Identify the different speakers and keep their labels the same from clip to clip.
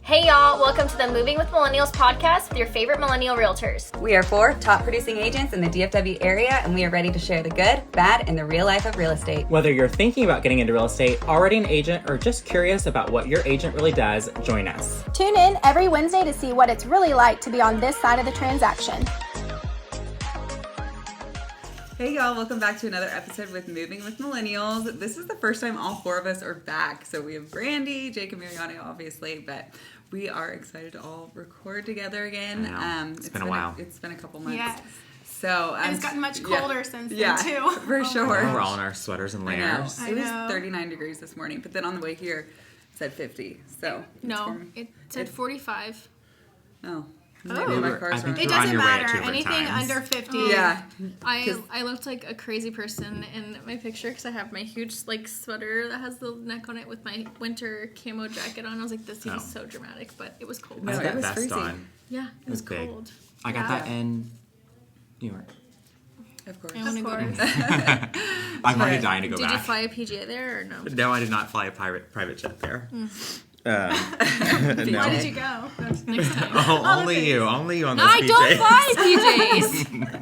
Speaker 1: Hey y'all, welcome to the Moving with Millennials podcast with your favorite millennial realtors.
Speaker 2: We are 4 top producing agents in the DFW area, and we are ready to share the good, bad, and the real life of real estate.
Speaker 3: Whether you're thinking about getting into real estate, already an agent, or just curious about what your agent really does, join us.
Speaker 4: Tune in every Wednesday to see what it's really like to be on this side of the transaction.
Speaker 2: Hey y'all, welcome back to another episode with Moving with Millennials. This is the first time all 4 of us are back. So we have Brandie, Jake, and Mariana, obviously, but we are excited to all record together again.
Speaker 3: It's been a while.
Speaker 2: It's been a couple months.
Speaker 4: Yes.
Speaker 2: So
Speaker 4: And it's gotten much colder since then, too.
Speaker 2: For sure.
Speaker 3: We're all in our sweaters and layers.
Speaker 2: I know. It was 39 degrees this morning, but then on the way here, it said 50. So
Speaker 5: No, it said 45.
Speaker 2: Oh.
Speaker 4: Oh.
Speaker 2: My car's
Speaker 3: I think
Speaker 2: wrong.
Speaker 5: It
Speaker 3: You're on
Speaker 5: doesn't
Speaker 3: your way at
Speaker 5: matter.
Speaker 3: 2 different
Speaker 5: Anything
Speaker 3: times.
Speaker 5: under 50.
Speaker 2: Yeah.
Speaker 5: I looked like a crazy person in my picture because I have my huge sweater that has the neck on it with my winter camo jacket on. I was like, this seems so dramatic, but it was cold.
Speaker 2: No,
Speaker 3: I had
Speaker 2: it
Speaker 3: that
Speaker 2: was
Speaker 3: vest
Speaker 2: freezing.
Speaker 3: on.
Speaker 5: Yeah, it was
Speaker 3: big.
Speaker 5: cold.
Speaker 3: I got that in New York.
Speaker 2: Of course.
Speaker 5: I want to go
Speaker 4: course.
Speaker 5: to
Speaker 3: I'm already dying to go
Speaker 5: Did you
Speaker 3: back.
Speaker 5: fly a PGA there or no?
Speaker 3: No, I did not fly a private jet there. No.
Speaker 5: Why did you go? Next time.
Speaker 3: Only you on those
Speaker 5: I
Speaker 3: PJs.
Speaker 5: don't fly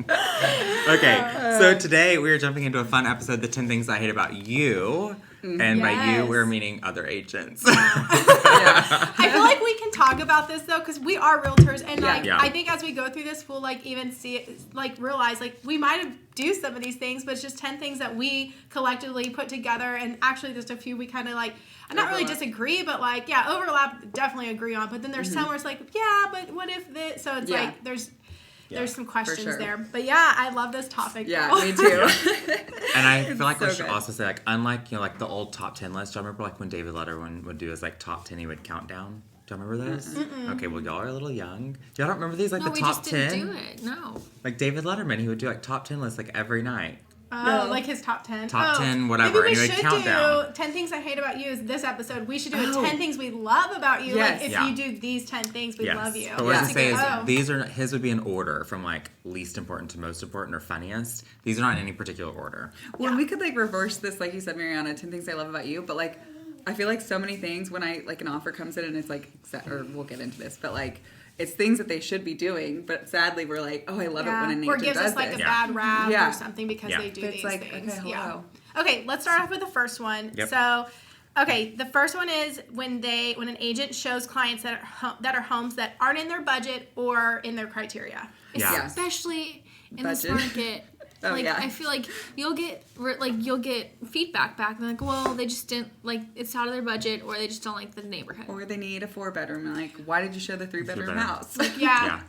Speaker 5: PJs.
Speaker 3: Okay, so today we are jumping into a fun episode, the 10 Things I Hate About You. And by you,
Speaker 5: Yes.
Speaker 3: we're meaning other agents.
Speaker 4: I feel like we can talk about this though, because we are realtors, and
Speaker 3: Yeah.
Speaker 4: I think as we go through this, we'll even see it, realize we might have do some of these things, but it's just 10 things that we collectively put together, and actually just a few we kind of not really disagree, but overlap, definitely agree on. But then there's some where it's but what if this? So it's there's some questions
Speaker 2: sure.
Speaker 4: there. But I love this topic.
Speaker 2: Yeah,
Speaker 4: though.
Speaker 2: me too.
Speaker 3: And I feel like
Speaker 2: so
Speaker 3: we should
Speaker 2: good.
Speaker 3: also say, unlike the old top 10 list, do you remember when David Letterman would do his top 10, he would count down? Do you remember those? Okay, well y'all are a little young. Y'all don't remember these
Speaker 5: No,
Speaker 3: the
Speaker 5: we
Speaker 3: top
Speaker 5: just
Speaker 3: 10?
Speaker 5: didn't do it. No.
Speaker 3: Like David Letterman, he would do top 10 lists every night.
Speaker 4: Oh, like his top 10.
Speaker 3: Top 10, whatever,
Speaker 4: Maybe
Speaker 3: and
Speaker 4: we
Speaker 3: he would
Speaker 4: should
Speaker 3: count down.
Speaker 4: do 10 things I hate about you is this episode. We should do 10 things we love about you.
Speaker 2: Yes.
Speaker 4: If
Speaker 3: Yeah.
Speaker 4: you do these 10 things, we love you.
Speaker 3: But what does it say is
Speaker 4: Oh.
Speaker 3: these are his would be in order from least important to most important or funniest. These are not in any particular order.
Speaker 2: Well, we could reverse this, like you said, Mariana, 10 things I love about you, but I feel like so many things when an offer comes in and it's or we'll get into this, but it's things that they should be doing, but sadly we're I love it when an agent
Speaker 4: Or gives
Speaker 2: does
Speaker 4: us
Speaker 2: this.
Speaker 4: a bad rap
Speaker 2: Yeah.
Speaker 4: or something because
Speaker 3: Yeah.
Speaker 4: they do
Speaker 2: But it's
Speaker 4: these things.
Speaker 2: okay, hello.
Speaker 4: Okay, let's start off with the first one.
Speaker 3: Yep.
Speaker 4: So, the first one is when an agent shows clients that are homes that aren't in their budget or in their criteria.
Speaker 3: Yeah.
Speaker 5: Especially in this
Speaker 2: Budget.
Speaker 5: market.
Speaker 2: Oh, yeah.
Speaker 5: I feel like you'll get feedback back. They're well, they just didn't it's out of their budget, or they just don't like the neighborhood.
Speaker 2: Or they need a 4-bedroom. Why did you show the 3-bedroom
Speaker 3: 3-bedroom.
Speaker 2: house?
Speaker 4: Yeah.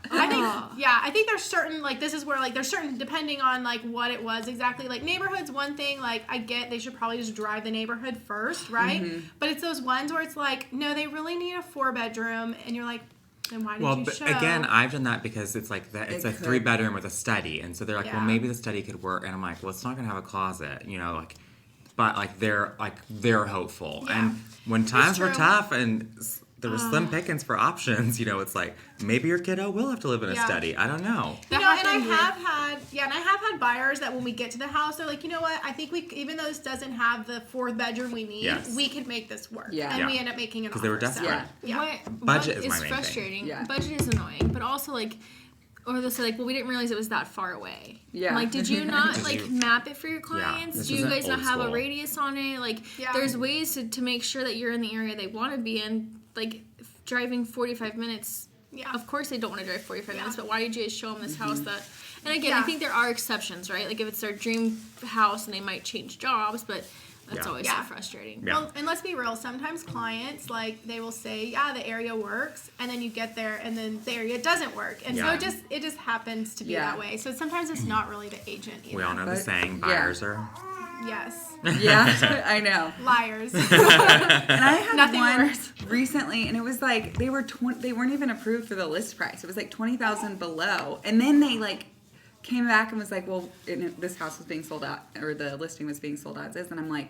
Speaker 3: Yeah.
Speaker 4: I think there's certain this is where there's certain depending on what it was exactly. Neighborhood's one thing, I get they should probably just drive the neighborhood first, right? But it's those ones where it's no, they really need a 4-bedroom, and you're then why did you
Speaker 3: but
Speaker 4: show?
Speaker 3: again, I've done that because it's that it's
Speaker 2: It
Speaker 3: a
Speaker 2: could.
Speaker 3: 3-bedroom with a study, and so they're well,
Speaker 4: Yeah.
Speaker 3: maybe the study could work, and I'm well, it's not gonna have a closet, but they're hopeful,
Speaker 4: Yeah.
Speaker 3: and when times were
Speaker 4: true.
Speaker 3: tough and there were slim pickings for options, it's maybe your kiddo will have to live in a
Speaker 4: Yeah.
Speaker 3: study. I don't know.
Speaker 4: And I
Speaker 5: happened
Speaker 4: have had buyers that when we get to the house, they're you know what? I think even though this doesn't have the 4th bedroom we need,
Speaker 3: Yes.
Speaker 4: we could make this work.
Speaker 2: Yeah.
Speaker 4: And
Speaker 3: Yeah.
Speaker 4: we end up making an offer.
Speaker 3: Because they were desperate.
Speaker 2: Yeah.
Speaker 3: Budget
Speaker 5: what
Speaker 3: is my main thing.
Speaker 5: frustrating.
Speaker 2: Yeah.
Speaker 5: Budget is annoying, but also or they'll say well, we didn't realize it was that far away.
Speaker 2: Yeah.
Speaker 5: I'm did you not
Speaker 3: Did you-
Speaker 5: map it for your clients?
Speaker 3: this
Speaker 5: Do you
Speaker 3: isn't
Speaker 5: guys not
Speaker 3: old
Speaker 5: have a
Speaker 3: school.
Speaker 5: radius on it?
Speaker 4: Yeah.
Speaker 5: There's ways to make sure that you're in the area they want to be in. Driving 45 minutes.
Speaker 4: Yeah.
Speaker 5: Of course they don't want to drive 45 minutes, but why did you guys show them this house that? And again,
Speaker 4: Yeah.
Speaker 5: I think there are exceptions, right? If it's their dream house and they might change jobs, but that's
Speaker 3: Yeah.
Speaker 5: always
Speaker 4: Yeah.
Speaker 5: so frustrating.
Speaker 3: Yeah.
Speaker 4: Well, and let's be real. Sometimes clients they will say, "Yeah, the area works," and then you get there, and then the area doesn't work, and
Speaker 3: Yeah.
Speaker 4: so it just happens to be
Speaker 2: Yeah.
Speaker 4: that way. So sometimes it's not really the agent either.
Speaker 3: We all know the
Speaker 2: But-
Speaker 3: saying,
Speaker 2: yeah.
Speaker 3: buyers are.
Speaker 4: Yes,
Speaker 2: Yeah, I know.
Speaker 4: liars.
Speaker 2: And I had
Speaker 4: Nothing
Speaker 2: one
Speaker 4: worse.
Speaker 2: recently, and it was they weren't even approved for the list price. It was $20,000 below, and then they came back and was well, this house was being sold out, or the listing was being sold out as this, and I'm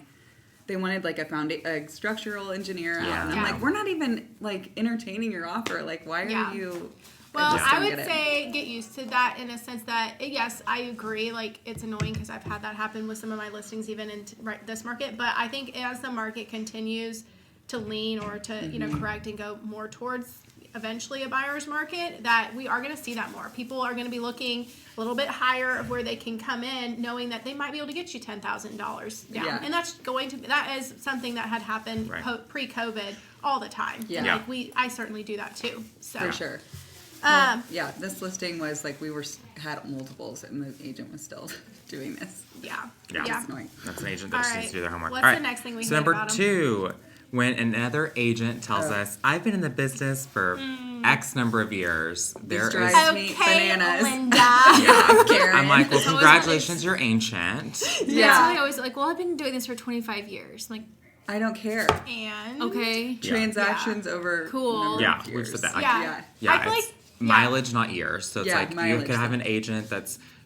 Speaker 2: they wanted a structural engineer out, and I'm
Speaker 4: Yeah.
Speaker 2: we're not even entertaining your offer. Why are
Speaker 4: Yeah.
Speaker 2: you?
Speaker 4: Well,
Speaker 2: just
Speaker 4: I
Speaker 2: don't
Speaker 4: would
Speaker 2: get it.
Speaker 4: say get used to that in a sense that, yes, I agree. It's annoying because I've had that happen with some of my listings even in this market. But I think as the market continues to lean or to correct and go more towards eventually a buyer's market, that we are going to see that more. People are going to be looking a little bit higher of where they can come in, knowing that they might be able to get you $10,000 down.
Speaker 2: Yeah.
Speaker 4: And that is something that had happened pre-COVID all the time.
Speaker 2: Yeah.
Speaker 4: Like I certainly do that too. So.
Speaker 2: For sure. Yeah, this listing was like had multiples, and the agent was still doing this.
Speaker 4: Yeah.
Speaker 2: It's annoying.
Speaker 3: That's an agent that just needs to do their homework.
Speaker 4: What's
Speaker 3: All right.
Speaker 4: the next thing we
Speaker 3: So
Speaker 4: hate
Speaker 3: number
Speaker 4: about 'em?
Speaker 3: 2, when another agent tells us, I've been in the business for X number of years. There is.
Speaker 2: drives me bananas.
Speaker 4: Linda.
Speaker 2: Yeah, Karen.
Speaker 3: I'm like, well,
Speaker 5: It's always
Speaker 3: congratulations, you're ancient.
Speaker 2: Yeah.
Speaker 5: That's why I always like, well, I've been doing this for 25 years. I'm like,
Speaker 2: I don't care.
Speaker 4: And
Speaker 5: okay.
Speaker 2: Transactions over
Speaker 5: Cool.
Speaker 2: number
Speaker 3: Yeah,
Speaker 2: of
Speaker 3: we've
Speaker 2: years.
Speaker 3: said that. Like,
Speaker 4: Yeah.
Speaker 3: Yeah,
Speaker 4: I feel
Speaker 3: it's
Speaker 4: like
Speaker 3: mileage, not years. So it's
Speaker 2: Yeah,
Speaker 3: like you
Speaker 2: mileage.
Speaker 3: could have an agent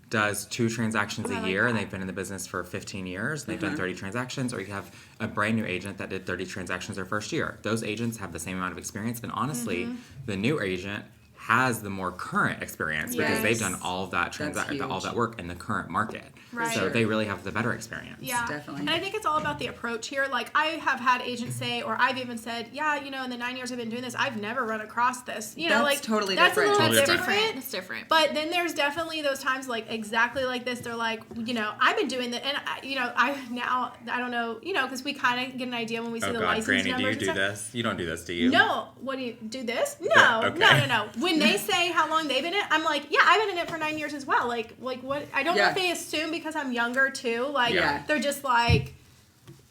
Speaker 3: does 2 transactions
Speaker 4: I
Speaker 3: a
Speaker 4: like
Speaker 3: year, and
Speaker 4: that.
Speaker 3: they've been in the business for 15 years, and they've done 30 transactions, or you have a brand new agent that did 30 transactions their first year. Those agents have the same amount of experience, and honestly, the new agent has the more current experience because they've done all of that all
Speaker 2: huge.
Speaker 3: that work in the current market.
Speaker 4: Right.
Speaker 3: So they really have the better experience.
Speaker 4: Yeah,
Speaker 2: Definitely.
Speaker 4: And I think it's all about the approach here. Like, I have had agents say, or I've even said, yeah, in the 9 years I've been doing this, I've never run across this.
Speaker 2: That's
Speaker 4: like
Speaker 2: totally
Speaker 4: that's
Speaker 2: different.
Speaker 4: a little
Speaker 3: Totally
Speaker 4: bit
Speaker 3: different.
Speaker 5: It's different.
Speaker 4: But then there's definitely those times, like exactly like this. They're like, I've been doing that, and I don't know, because we kind of get an idea when we see
Speaker 3: Oh
Speaker 4: the
Speaker 3: God,
Speaker 4: license
Speaker 3: Granny, do
Speaker 4: numbers
Speaker 3: you do
Speaker 4: and stuff.
Speaker 3: this? You don't do this, do you?
Speaker 4: No, what do you do this? No,
Speaker 3: Yeah, okay.
Speaker 4: no. When they say how long they've been in it, I'm like, yeah, I've been in it for 9 years as well. Like what? I don't know
Speaker 2: Yeah.
Speaker 4: if they assume because I'm younger too. Like
Speaker 2: Yeah.
Speaker 4: they're just like,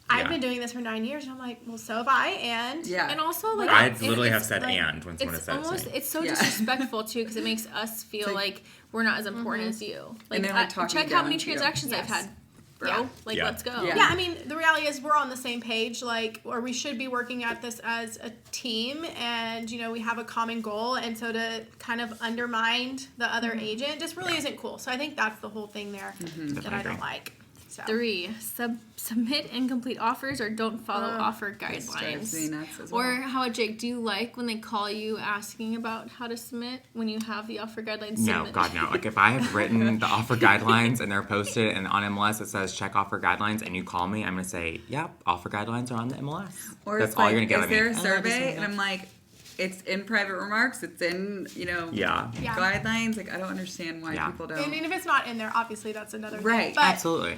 Speaker 4: I've
Speaker 3: Yeah.
Speaker 4: been doing this for 9 years, and I'm like, well, so have I, and
Speaker 2: Yeah.
Speaker 5: And also, like,
Speaker 3: I
Speaker 5: it-
Speaker 3: literally have
Speaker 5: it's,
Speaker 3: said
Speaker 5: like,
Speaker 3: "and" when someone has
Speaker 5: It's
Speaker 3: said it to
Speaker 5: almost,
Speaker 3: me.
Speaker 5: it's so
Speaker 2: Yeah.
Speaker 5: disrespectful too, because it makes us feel
Speaker 2: like-
Speaker 5: like we're not as important as you. Like,
Speaker 2: they're, like, talking
Speaker 5: check how many
Speaker 2: down to you.
Speaker 5: transactions I've
Speaker 4: Yes.
Speaker 5: had, bro.
Speaker 4: Yeah.
Speaker 5: Like,
Speaker 3: Yeah.
Speaker 5: let's go.
Speaker 2: Yeah.
Speaker 4: Yeah, I mean, the reality is we're on the same page, like, or we should be working at this as a team, and, we have a common goal, and so to kind of undermine the other agent just really isn't cool. So I think that's the whole thing there that I
Speaker 3: Definitely
Speaker 4: don't
Speaker 3: agree.
Speaker 4: like. So.
Speaker 5: 3, submit incomplete offers or don't follow offer
Speaker 2: This drives
Speaker 5: guidelines.
Speaker 2: me nuts as
Speaker 5: Or
Speaker 2: well.
Speaker 5: how, Jake, do you like when they call you asking about how to submit when you have the offer guidelines
Speaker 3: No,
Speaker 5: submitted?
Speaker 3: God, no. Like, if I have written the offer guidelines and they're posted and on MLS it says check offer guidelines and you call me, I'm going to say, yep, offer guidelines are on the MLS.
Speaker 2: Or
Speaker 3: That's
Speaker 2: it's
Speaker 3: all
Speaker 2: like,
Speaker 3: you're going to get
Speaker 2: is
Speaker 3: out of me.
Speaker 2: there a
Speaker 3: Oh, this
Speaker 2: survey?
Speaker 3: one's
Speaker 2: And I'm like, it's in private remarks. It's in,
Speaker 3: Yeah.
Speaker 4: Yeah.
Speaker 2: guidelines. Like, I don't understand why
Speaker 3: Yeah.
Speaker 2: people
Speaker 4: And
Speaker 2: don't.
Speaker 4: if it's not in there, obviously that's another
Speaker 2: Right.
Speaker 4: thing. But,
Speaker 3: Absolutely.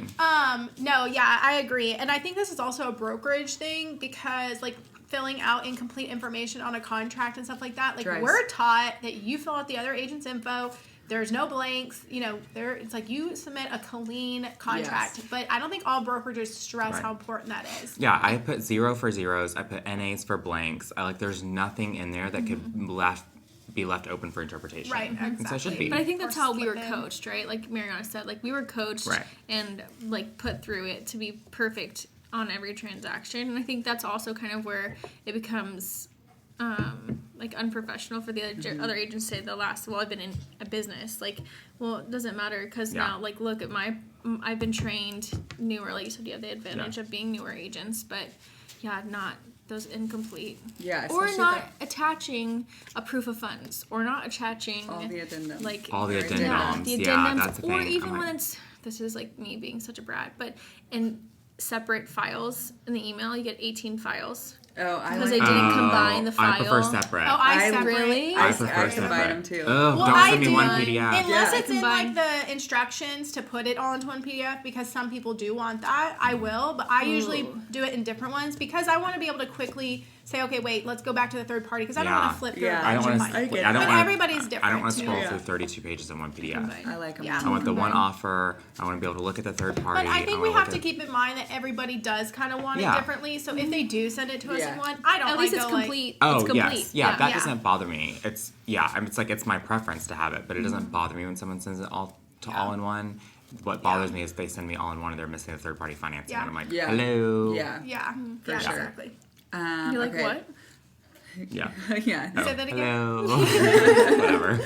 Speaker 4: no, yeah, I agree. And I think this is also a brokerage thing because, like, filling out incomplete information on a contract and stuff like that, like,
Speaker 2: Drives.
Speaker 4: we're taught that you fill out the other agent's info. There's no blanks, it's like you submit a clean contract.
Speaker 2: Yes.
Speaker 4: But I don't think all brokerages stress
Speaker 3: Right.
Speaker 4: how important that is.
Speaker 3: Yeah, I put 0 for zeros. I put NAs for blanks. There's nothing in there that could be left open for interpretation.
Speaker 4: Right,
Speaker 3: And so it should
Speaker 4: exactly.
Speaker 3: be.
Speaker 5: But I think that's
Speaker 4: Or
Speaker 5: how we were
Speaker 4: slip in.
Speaker 5: coached, right? Like Mariana said, like we were coached
Speaker 3: Right.
Speaker 5: and like put through it to be perfect on every transaction. And I think that's also kind of where it becomes like unprofessional for the other agents to say I've been in a business. Like, well, it doesn't matter because
Speaker 3: Yeah.
Speaker 5: now, like, look at I've been trained newer. Like you said, you have the advantage of being newer agents, but yeah, not those incomplete.
Speaker 2: Yeah.
Speaker 5: Or
Speaker 2: especially
Speaker 5: not
Speaker 2: that-
Speaker 5: attaching a proof of funds, or not attaching
Speaker 2: all the addendums.
Speaker 5: like
Speaker 3: All the
Speaker 2: Yeah,
Speaker 3: addendums.
Speaker 5: yeah, the
Speaker 3: Yeah,
Speaker 5: addendums,
Speaker 3: that's the
Speaker 5: or
Speaker 3: thing.
Speaker 5: even
Speaker 3: I'm
Speaker 5: when
Speaker 3: like-
Speaker 5: it's this is like me being such a brat, but in separate files in the email, you get 18 files
Speaker 2: Oh, I
Speaker 5: because
Speaker 2: like
Speaker 5: they didn't
Speaker 3: Oh,
Speaker 5: combine the file.
Speaker 3: I prefer separate.
Speaker 4: Oh, I
Speaker 2: I-
Speaker 4: separate.
Speaker 5: Really?
Speaker 3: I
Speaker 2: I
Speaker 3: prefer
Speaker 2: combine
Speaker 3: separate.
Speaker 2: them too.
Speaker 3: Oh,
Speaker 4: Well,
Speaker 3: don't
Speaker 4: I
Speaker 3: send me
Speaker 4: do.
Speaker 3: one PDF.
Speaker 4: Unless
Speaker 2: Yeah.
Speaker 4: it's in
Speaker 5: Combine.
Speaker 4: like the instructions to put it all into one PDF, because some people do want that. I will, but I usually
Speaker 5: Ooh.
Speaker 4: do it in different ones because I want to be able to quickly say, okay, wait, let's go back to the third party because I don't
Speaker 3: Yeah.
Speaker 4: want to flip through
Speaker 2: Yeah.
Speaker 4: a
Speaker 3: I
Speaker 4: bunch
Speaker 3: don't
Speaker 4: of
Speaker 3: want
Speaker 4: mine.
Speaker 3: to.
Speaker 2: get
Speaker 3: I don't
Speaker 2: that.
Speaker 4: But
Speaker 3: want.
Speaker 4: everybody's different.
Speaker 3: I don't want to scroll
Speaker 2: Yeah.
Speaker 3: through 32 pages in one PDF.
Speaker 5: Combine.
Speaker 2: I like them.
Speaker 4: Yeah.
Speaker 3: I want the one
Speaker 5: Combine.
Speaker 3: offer. I want to be able to look at the third party.
Speaker 4: But I think
Speaker 3: wanna
Speaker 4: we
Speaker 3: look
Speaker 4: have to
Speaker 3: at-
Speaker 4: keep in mind that everybody does kind of want
Speaker 3: Yeah.
Speaker 4: it differently. So if they do send it to us
Speaker 2: Yeah.
Speaker 4: in one, I don't
Speaker 5: At
Speaker 4: like
Speaker 5: least it's
Speaker 4: go like,
Speaker 5: complete.
Speaker 3: Oh
Speaker 5: it's complete.
Speaker 3: yes, yeah, that
Speaker 4: Yeah.
Speaker 3: doesn't bother me. It's it's like it's my preference to have it, but it doesn't bother me when someone sends it all to all in one. What bothers me is they send me all in one and they're missing the third party financing,
Speaker 4: Yeah.
Speaker 3: and I'm like,
Speaker 2: Yeah.
Speaker 3: hello.
Speaker 2: Yeah.
Speaker 4: yeah,
Speaker 2: For
Speaker 4: yeah,
Speaker 2: sure.
Speaker 4: exactly.
Speaker 5: You're like,
Speaker 2: okay.
Speaker 5: what?
Speaker 3: Yeah.
Speaker 2: Yeah.
Speaker 4: Say that again.
Speaker 3: Hello. Whatever.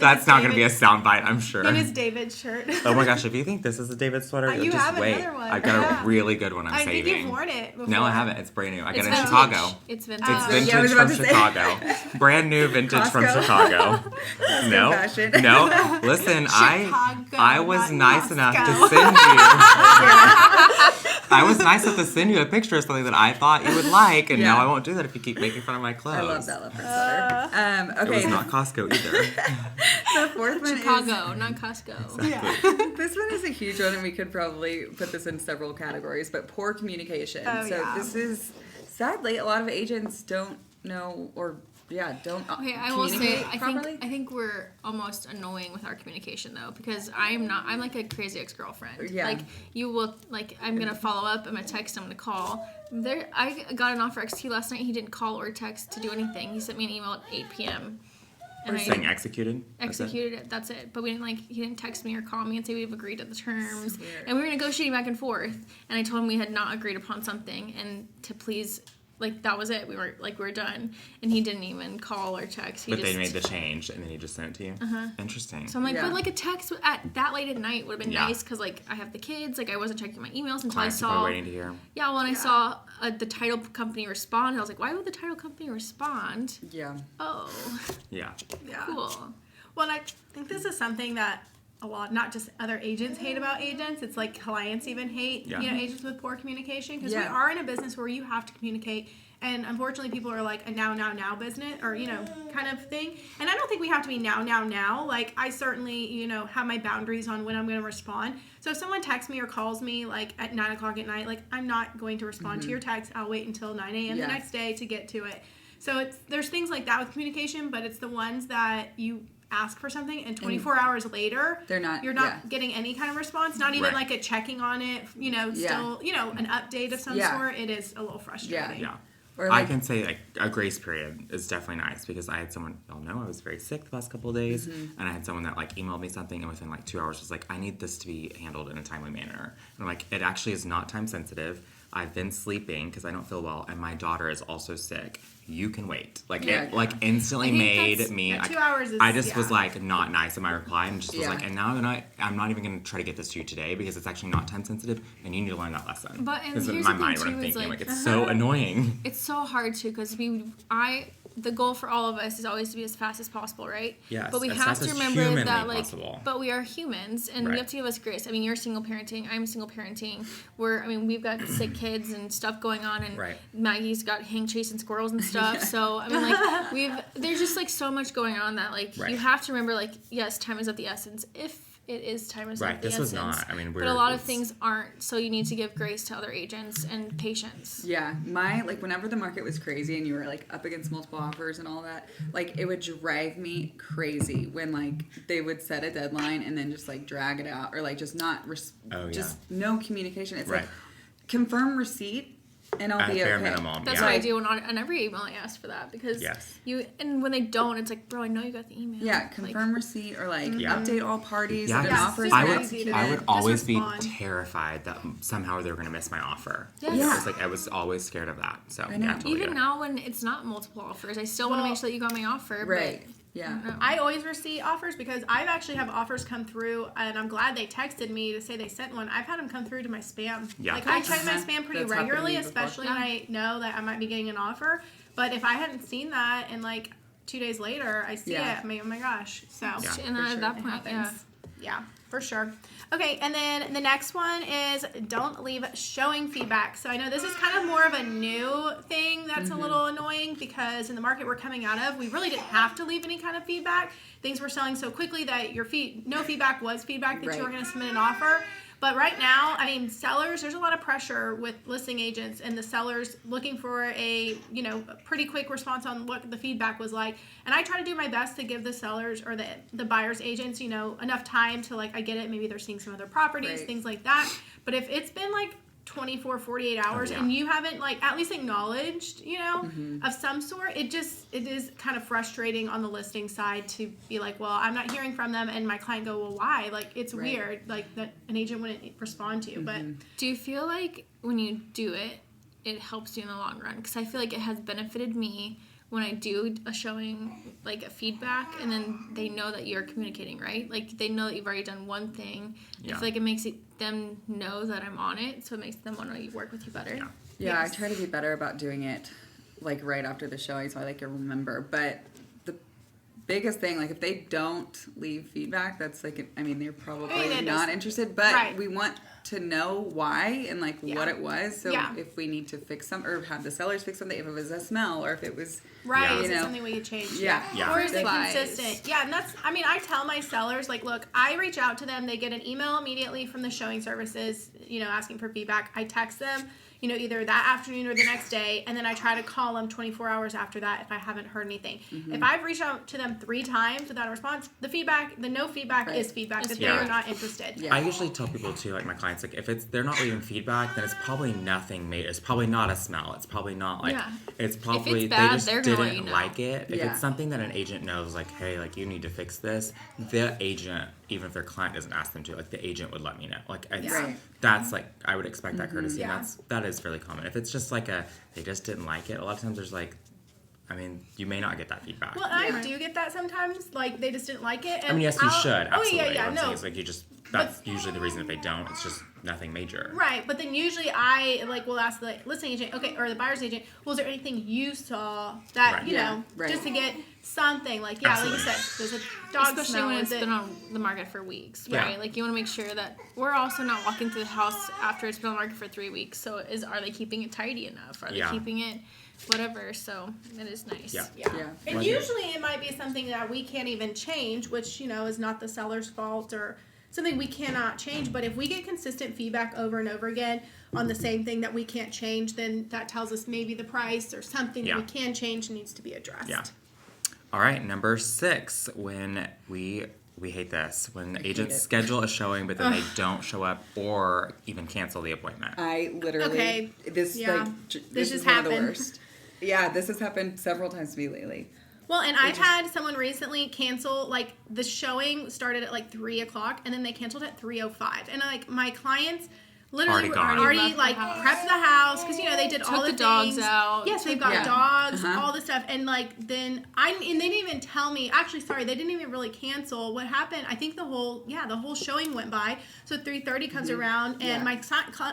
Speaker 3: That's not going to be a soundbite, I'm sure.
Speaker 4: It is David's shirt.
Speaker 3: Oh my gosh, if you think this is a David sweater,
Speaker 4: You
Speaker 3: just
Speaker 4: have
Speaker 3: wait.
Speaker 4: another one.
Speaker 3: I've got
Speaker 4: Yeah.
Speaker 3: a really good one I'm
Speaker 4: I
Speaker 3: saving.
Speaker 4: think you've worn it before.
Speaker 3: No, I haven't. It's brand new. I got
Speaker 5: It's
Speaker 3: it in
Speaker 5: vintage.
Speaker 3: Chicago.
Speaker 5: It's vintage.
Speaker 3: It's
Speaker 2: Yeah, I
Speaker 3: vintage
Speaker 2: was
Speaker 3: from
Speaker 2: about to say.
Speaker 3: Chicago. Brand new vintage from
Speaker 2: Costco.
Speaker 3: Chicago. No,
Speaker 2: fashion.
Speaker 3: no. Listen,
Speaker 4: Chicago,
Speaker 3: I was
Speaker 4: not
Speaker 3: nice enough to
Speaker 4: Moscow.
Speaker 3: send you. I was nice enough to send you a picture of something that I thought you would like, and
Speaker 2: Yeah.
Speaker 3: now I won't do that if you keep making fun of my clothes.
Speaker 2: I love that leopard sweater.
Speaker 3: It
Speaker 2: Okay,
Speaker 3: was not Costco either.
Speaker 2: the fourth one
Speaker 5: Chicago, not Costco.
Speaker 2: is this one is a huge one, and we could probably put this in several categories. But poor communication.
Speaker 4: Oh,
Speaker 2: So
Speaker 4: yeah.
Speaker 2: this is sadly a lot of agents don't know or don't
Speaker 5: Okay, I will say,
Speaker 2: communicate properly.
Speaker 5: I think we're almost annoying with our communication though, because I'm like a crazy ex-girlfriend.
Speaker 2: Yeah.
Speaker 5: Like you will, like I'm gonna follow up, I'm gonna text, I'm gonna call. I got an offer XT last night. He didn't call or text to do anything. He sent me an email at 8 p.m. And I
Speaker 3: Saying executed. That's it?
Speaker 5: executed it. That's it. But we didn't he didn't text me or call me and say we've agreed to the terms.
Speaker 2: Weird.
Speaker 5: And we were negotiating back and forth. And I told him we had not agreed upon something and to please. Like, that was it. We were done. And he didn't even call or text.
Speaker 3: But they made the change, and then he just sent it to you? Interesting.
Speaker 5: So I'm like,
Speaker 2: Yeah.
Speaker 5: but like a text at that late at night would have been
Speaker 3: Yeah.
Speaker 5: nice because like I have the kids. Like I wasn't checking my emails until
Speaker 3: Clients
Speaker 5: I
Speaker 3: are
Speaker 5: saw.
Speaker 3: waiting to hear.
Speaker 5: Yeah, when I saw the title company respond, I was like, why would the title company respond?
Speaker 2: Yeah.
Speaker 5: Oh,
Speaker 3: Yeah.
Speaker 4: Yeah.
Speaker 5: cool.
Speaker 4: Well, and I think this is something that a lot, not just other agents hate about agents, it's like clients even hate,
Speaker 3: Yeah.
Speaker 4: agents with poor communication, because we
Speaker 2: Yeah.
Speaker 4: are in a business where you have to communicate, and unfortunately people are like a now business, or, kind of thing, and I don't think we have to be now, like, I certainly, have my boundaries on when I'm going to respond. So if someone texts me or calls me, like, at 9 o'clock at night, like, I'm not going to respond to your text. I'll wait until 9 a.m.
Speaker 2: Yeah.
Speaker 4: the next day to get to it. So there's things like that with communication, but it's the ones that you ask for something and 24 hours later
Speaker 2: They're not-
Speaker 4: you're not
Speaker 2: yeah.
Speaker 4: getting any kind of response, not even
Speaker 3: Right.
Speaker 4: like a checking on it, still an update of some
Speaker 2: Yeah.
Speaker 4: sort. It is a little frustrating.
Speaker 3: Yeah.
Speaker 2: Or
Speaker 3: I
Speaker 2: like,
Speaker 3: can say like a grace period is definitely nice because I had someone, y'all know I was very sick the last couple of days, and I had someone that like emailed me something and within like 2 hours was like, I need this to be handled in a timely manner. And I'm like, it actually is not time sensitive. I've been sleeping because I don't feel well, and my daughter is also sick. You can wait. Like
Speaker 2: Yeah.
Speaker 3: it like instantly
Speaker 5: I think
Speaker 3: made
Speaker 5: that's-
Speaker 3: me.
Speaker 4: Yeah, 2 hours is-
Speaker 3: I just was
Speaker 4: yeah.
Speaker 3: like not nice in my reply and just was
Speaker 2: Yeah.
Speaker 3: like, and now I'm not even gonna try to get this to you today because it's actually not time sensitive, and you need to learn that lesson.
Speaker 5: But- and
Speaker 3: Because in
Speaker 5: here's
Speaker 3: my
Speaker 5: the
Speaker 3: mind,
Speaker 5: thing,
Speaker 3: what I'm
Speaker 5: too, is,
Speaker 3: thinking,
Speaker 5: like,
Speaker 3: like it's so annoying.
Speaker 5: It's so hard too because the goal for all of us is always to be as fast as possible, right?
Speaker 3: Yes,
Speaker 5: But we
Speaker 3: as
Speaker 5: have
Speaker 3: fast
Speaker 5: to
Speaker 3: as
Speaker 5: remember
Speaker 3: humanly
Speaker 5: that, like,
Speaker 3: possible.
Speaker 5: but we are humans, and we
Speaker 3: Right.
Speaker 5: have to give us grace. I mean, you're single parenting. I'm single parenting. We've got sick kids and stuff going on, and
Speaker 3: Right.
Speaker 5: Maggie's got hang chasing squirrels and stuff. So I mean, like, there's just like so much going on that like
Speaker 3: Right.
Speaker 5: you have to remember, like, yes, time is of the essence. If it is time is
Speaker 3: Right,
Speaker 5: of the
Speaker 3: this was
Speaker 5: essence.
Speaker 3: not. I mean,
Speaker 5: but a lot of
Speaker 3: it's-
Speaker 5: things aren't. So you need to give grace to other agents and patience.
Speaker 2: yeah, whenever the market was crazy and you were like up against multiple offers and all that, like it would drive me crazy when like they would set a deadline and then just like drag it out or like just not just no communication. It's
Speaker 3: Right.
Speaker 2: like confirm receipt and I'll
Speaker 3: At
Speaker 2: be
Speaker 3: bare
Speaker 2: okay.
Speaker 3: minimum.
Speaker 5: That's
Speaker 3: yeah.
Speaker 5: what I do on every email I ask for that because
Speaker 3: Yes.
Speaker 5: and when they don't, it's like, bro, I know you got the email.
Speaker 2: Yeah,
Speaker 5: Like,
Speaker 2: confirm receipt or like
Speaker 3: Yeah.
Speaker 2: update all parties.
Speaker 3: Yeah,
Speaker 2: if an
Speaker 4: Yeah,
Speaker 2: offer is
Speaker 4: super
Speaker 2: not
Speaker 4: easy to
Speaker 2: executed.
Speaker 3: I would
Speaker 4: Just
Speaker 3: always be
Speaker 4: respond.
Speaker 3: terrified that somehow they were going to miss my offer.
Speaker 5: Yes.
Speaker 2: Yeah.
Speaker 3: I was always scared of that. So
Speaker 2: I know.
Speaker 3: yeah, totally
Speaker 5: even
Speaker 3: get it.
Speaker 5: now when it's not multiple offers, I still want to
Speaker 4: Well,
Speaker 5: make sure that you got my offer.
Speaker 2: Right.
Speaker 5: But
Speaker 2: Yeah.
Speaker 5: no.
Speaker 4: I always receive offers because I've actually have offers come through, and I'm glad they texted me to say they sent one. I've had them come through to my spam.
Speaker 3: Yeah.
Speaker 4: Like I check my
Speaker 2: Uh-huh.
Speaker 4: spam pretty
Speaker 2: That's happened to
Speaker 4: regularly,
Speaker 2: me before.
Speaker 4: especially when I know that I might be getting an offer. But if I hadn't seen that and like 2 days later I see
Speaker 2: Yeah.
Speaker 4: it, I'm like, oh my gosh. So
Speaker 3: Yeah.
Speaker 5: And then
Speaker 2: for
Speaker 5: at
Speaker 2: sure.
Speaker 5: that
Speaker 4: it
Speaker 5: point, yeah.
Speaker 4: happens. Yeah, for sure. Okay, and then the next one is don't leave showing feedback. So I know this is kind of more of a new thing that's a little annoying because in the market we're coming out of, we really didn't have to leave any kind of feedback. Things were selling so quickly that no feedback was feedback that you were
Speaker 2: Right.
Speaker 4: going to submit an offer. But right now, I mean, sellers, there's a lot of pressure with listing agents and the sellers looking for a pretty quick response on what the feedback was like. And I try to do my best to give the sellers or the buyer's agents, enough time to like, I get it, maybe they're seeing some other properties,
Speaker 2: Right.
Speaker 4: things like that. But if it's been like 24, 48 hours
Speaker 3: yeah.
Speaker 4: and you haven't like at least acknowledged,
Speaker 2: Mm-hmm.
Speaker 4: of some sort, it is kind of frustrating on the listing side to be like, well, I'm not hearing from them, and my client go, well, why? Like, it's
Speaker 2: Right.
Speaker 4: weird, like that an agent wouldn't respond to you, but
Speaker 5: Do you feel like when you do it, it helps you in the long run? Because I feel like it has benefited me when I do a showing, like a feedback, and then they know that you're communicating, right? Like they know that you've already done one thing. I
Speaker 3: Yeah.
Speaker 5: feel like it makes them know that I'm on it, so it makes them want to work with you better.
Speaker 3: Yeah.
Speaker 2: Yeah,
Speaker 4: Yes.
Speaker 2: I try to be better about doing it like right after the showing so I like to remember. But the biggest thing, like if they don't leave feedback, that's like, I mean, they're probably
Speaker 4: it
Speaker 2: not
Speaker 4: is.
Speaker 2: interested, but
Speaker 4: Right.
Speaker 2: we want to know why and like
Speaker 4: Yeah.
Speaker 2: what it was. So
Speaker 4: Yeah.
Speaker 2: if we need to fix some, or have the sellers fix something, if it was a smell or if it was,
Speaker 4: Right,
Speaker 3: Yeah.
Speaker 4: is
Speaker 2: You
Speaker 4: it
Speaker 2: know.
Speaker 4: something we could change?
Speaker 2: Yeah.
Speaker 3: Yeah.
Speaker 4: Or is it
Speaker 5: Flies.
Speaker 4: consistent? Yeah, and that's, I mean, I tell my sellers, like, look, I reach out to them. They get an email immediately from the showing services, asking for feedback. I text them, either that afternoon or the next day, and then I try to call them 24 hours after that if I haven't heard anything. If I've reached out to them 3 times without a response, the no feedback
Speaker 2: Right.
Speaker 4: is feedback that they
Speaker 3: Yeah.
Speaker 4: are not interested.
Speaker 2: Yeah.
Speaker 3: I usually tell people too, like my clients, like if they're not leaving feedback, then it's probably nothing made. It's probably not a smell. It's probably not like.
Speaker 5: Yeah.
Speaker 3: It's probably
Speaker 5: bad,
Speaker 3: they just
Speaker 5: they're gonna let
Speaker 3: didn't
Speaker 5: you know.
Speaker 3: like it. If
Speaker 2: Yeah.
Speaker 3: it's something that an agent knows, like, hey, like you need to fix this, the agent, even if their client doesn't ask them to, like the agent would let me know. Like it's,
Speaker 2: Right.
Speaker 3: that's like I would expect that courtesy.
Speaker 4: Yeah.
Speaker 3: And that is fairly common. If it's just like they just didn't like it, a lot of times there's like, I mean, you may not get that feedback.
Speaker 4: Well, I do get that sometimes. Like, they just didn't like it. And
Speaker 3: I mean, yes, you
Speaker 4: I'll-
Speaker 3: should. Absolutely.
Speaker 4: Oh, yeah,
Speaker 3: What I'm saying
Speaker 4: no.
Speaker 3: is, like, that's usually the reason if they don't. It's just nothing major.
Speaker 4: Right, but then usually I will ask the listing agent, okay, or the buyer's agent, was there anything you saw that
Speaker 3: Right.
Speaker 2: Yeah, right.
Speaker 4: just to get something like like you said, there's a dog
Speaker 5: Especially
Speaker 4: smell.
Speaker 5: when
Speaker 4: Is
Speaker 5: it's
Speaker 4: it?
Speaker 5: been on the market for weeks,
Speaker 3: Yeah.
Speaker 5: right? Like you want to make sure that we're also not walking through the house after it's been on the market for 3 weeks. So are they keeping it tidy enough? Are they
Speaker 3: Yeah.
Speaker 5: keeping it whatever? So it is nice.
Speaker 3: Yeah.
Speaker 4: Yeah.
Speaker 2: Yeah.
Speaker 4: And
Speaker 3: Right.
Speaker 4: usually it might be something that we can't even change, which, is not the seller's fault or something we cannot change. But if we get consistent feedback over and over again on the same thing that we can't change, then that tells us maybe the price or something
Speaker 3: Yeah.
Speaker 4: that we can change needs to be addressed.
Speaker 3: Yeah. All right, number 6, when we hate this, when agents
Speaker 2: it.
Speaker 3: schedule a showing but then they don't show up or even cancel the appointment.
Speaker 2: I literally,
Speaker 4: Okay.
Speaker 2: this
Speaker 4: Yeah.
Speaker 2: like,
Speaker 4: This
Speaker 2: this
Speaker 4: just
Speaker 2: is one of the
Speaker 4: happened.
Speaker 2: worst. Yeah, this has happened several times to me lately.
Speaker 4: Well, and I've had someone recently cancel, like, the showing started at, 3 o'clock, and then they canceled at 3:05. And, my clients literally
Speaker 3: Already
Speaker 4: were
Speaker 3: gone.
Speaker 4: already
Speaker 5: Left the
Speaker 4: like,
Speaker 5: house.
Speaker 4: prepped the house, because, they did all
Speaker 5: Took
Speaker 4: the
Speaker 5: the dogs
Speaker 4: things.
Speaker 5: out.
Speaker 4: Yes, they've got
Speaker 2: Yeah.
Speaker 4: dogs,
Speaker 2: Uh-huh.
Speaker 4: all the stuff. And, then and they didn't even tell me. Actually, sorry, they didn't even really cancel. What happened, I think the whole showing went by. So 3:30 comes around, and
Speaker 2: Yeah.
Speaker 4: my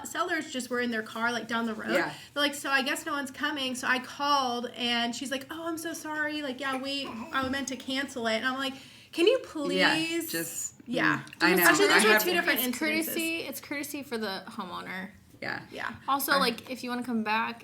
Speaker 4: sellers just were in their car, down the road.
Speaker 2: Yeah.
Speaker 4: They're like, so I guess no one's coming. So I called, and she's like, oh, I'm so sorry. I meant to cancel it. And I'm like, can you please?
Speaker 2: Yeah, just
Speaker 4: Yeah.
Speaker 2: I know.
Speaker 4: Especially those
Speaker 2: I
Speaker 4: were
Speaker 2: have-
Speaker 4: 2 different
Speaker 5: It's
Speaker 4: incidences.
Speaker 5: courtesy. It's courtesy for the homeowner.
Speaker 2: Yeah.
Speaker 4: Yeah.
Speaker 5: Also, if you want to come back,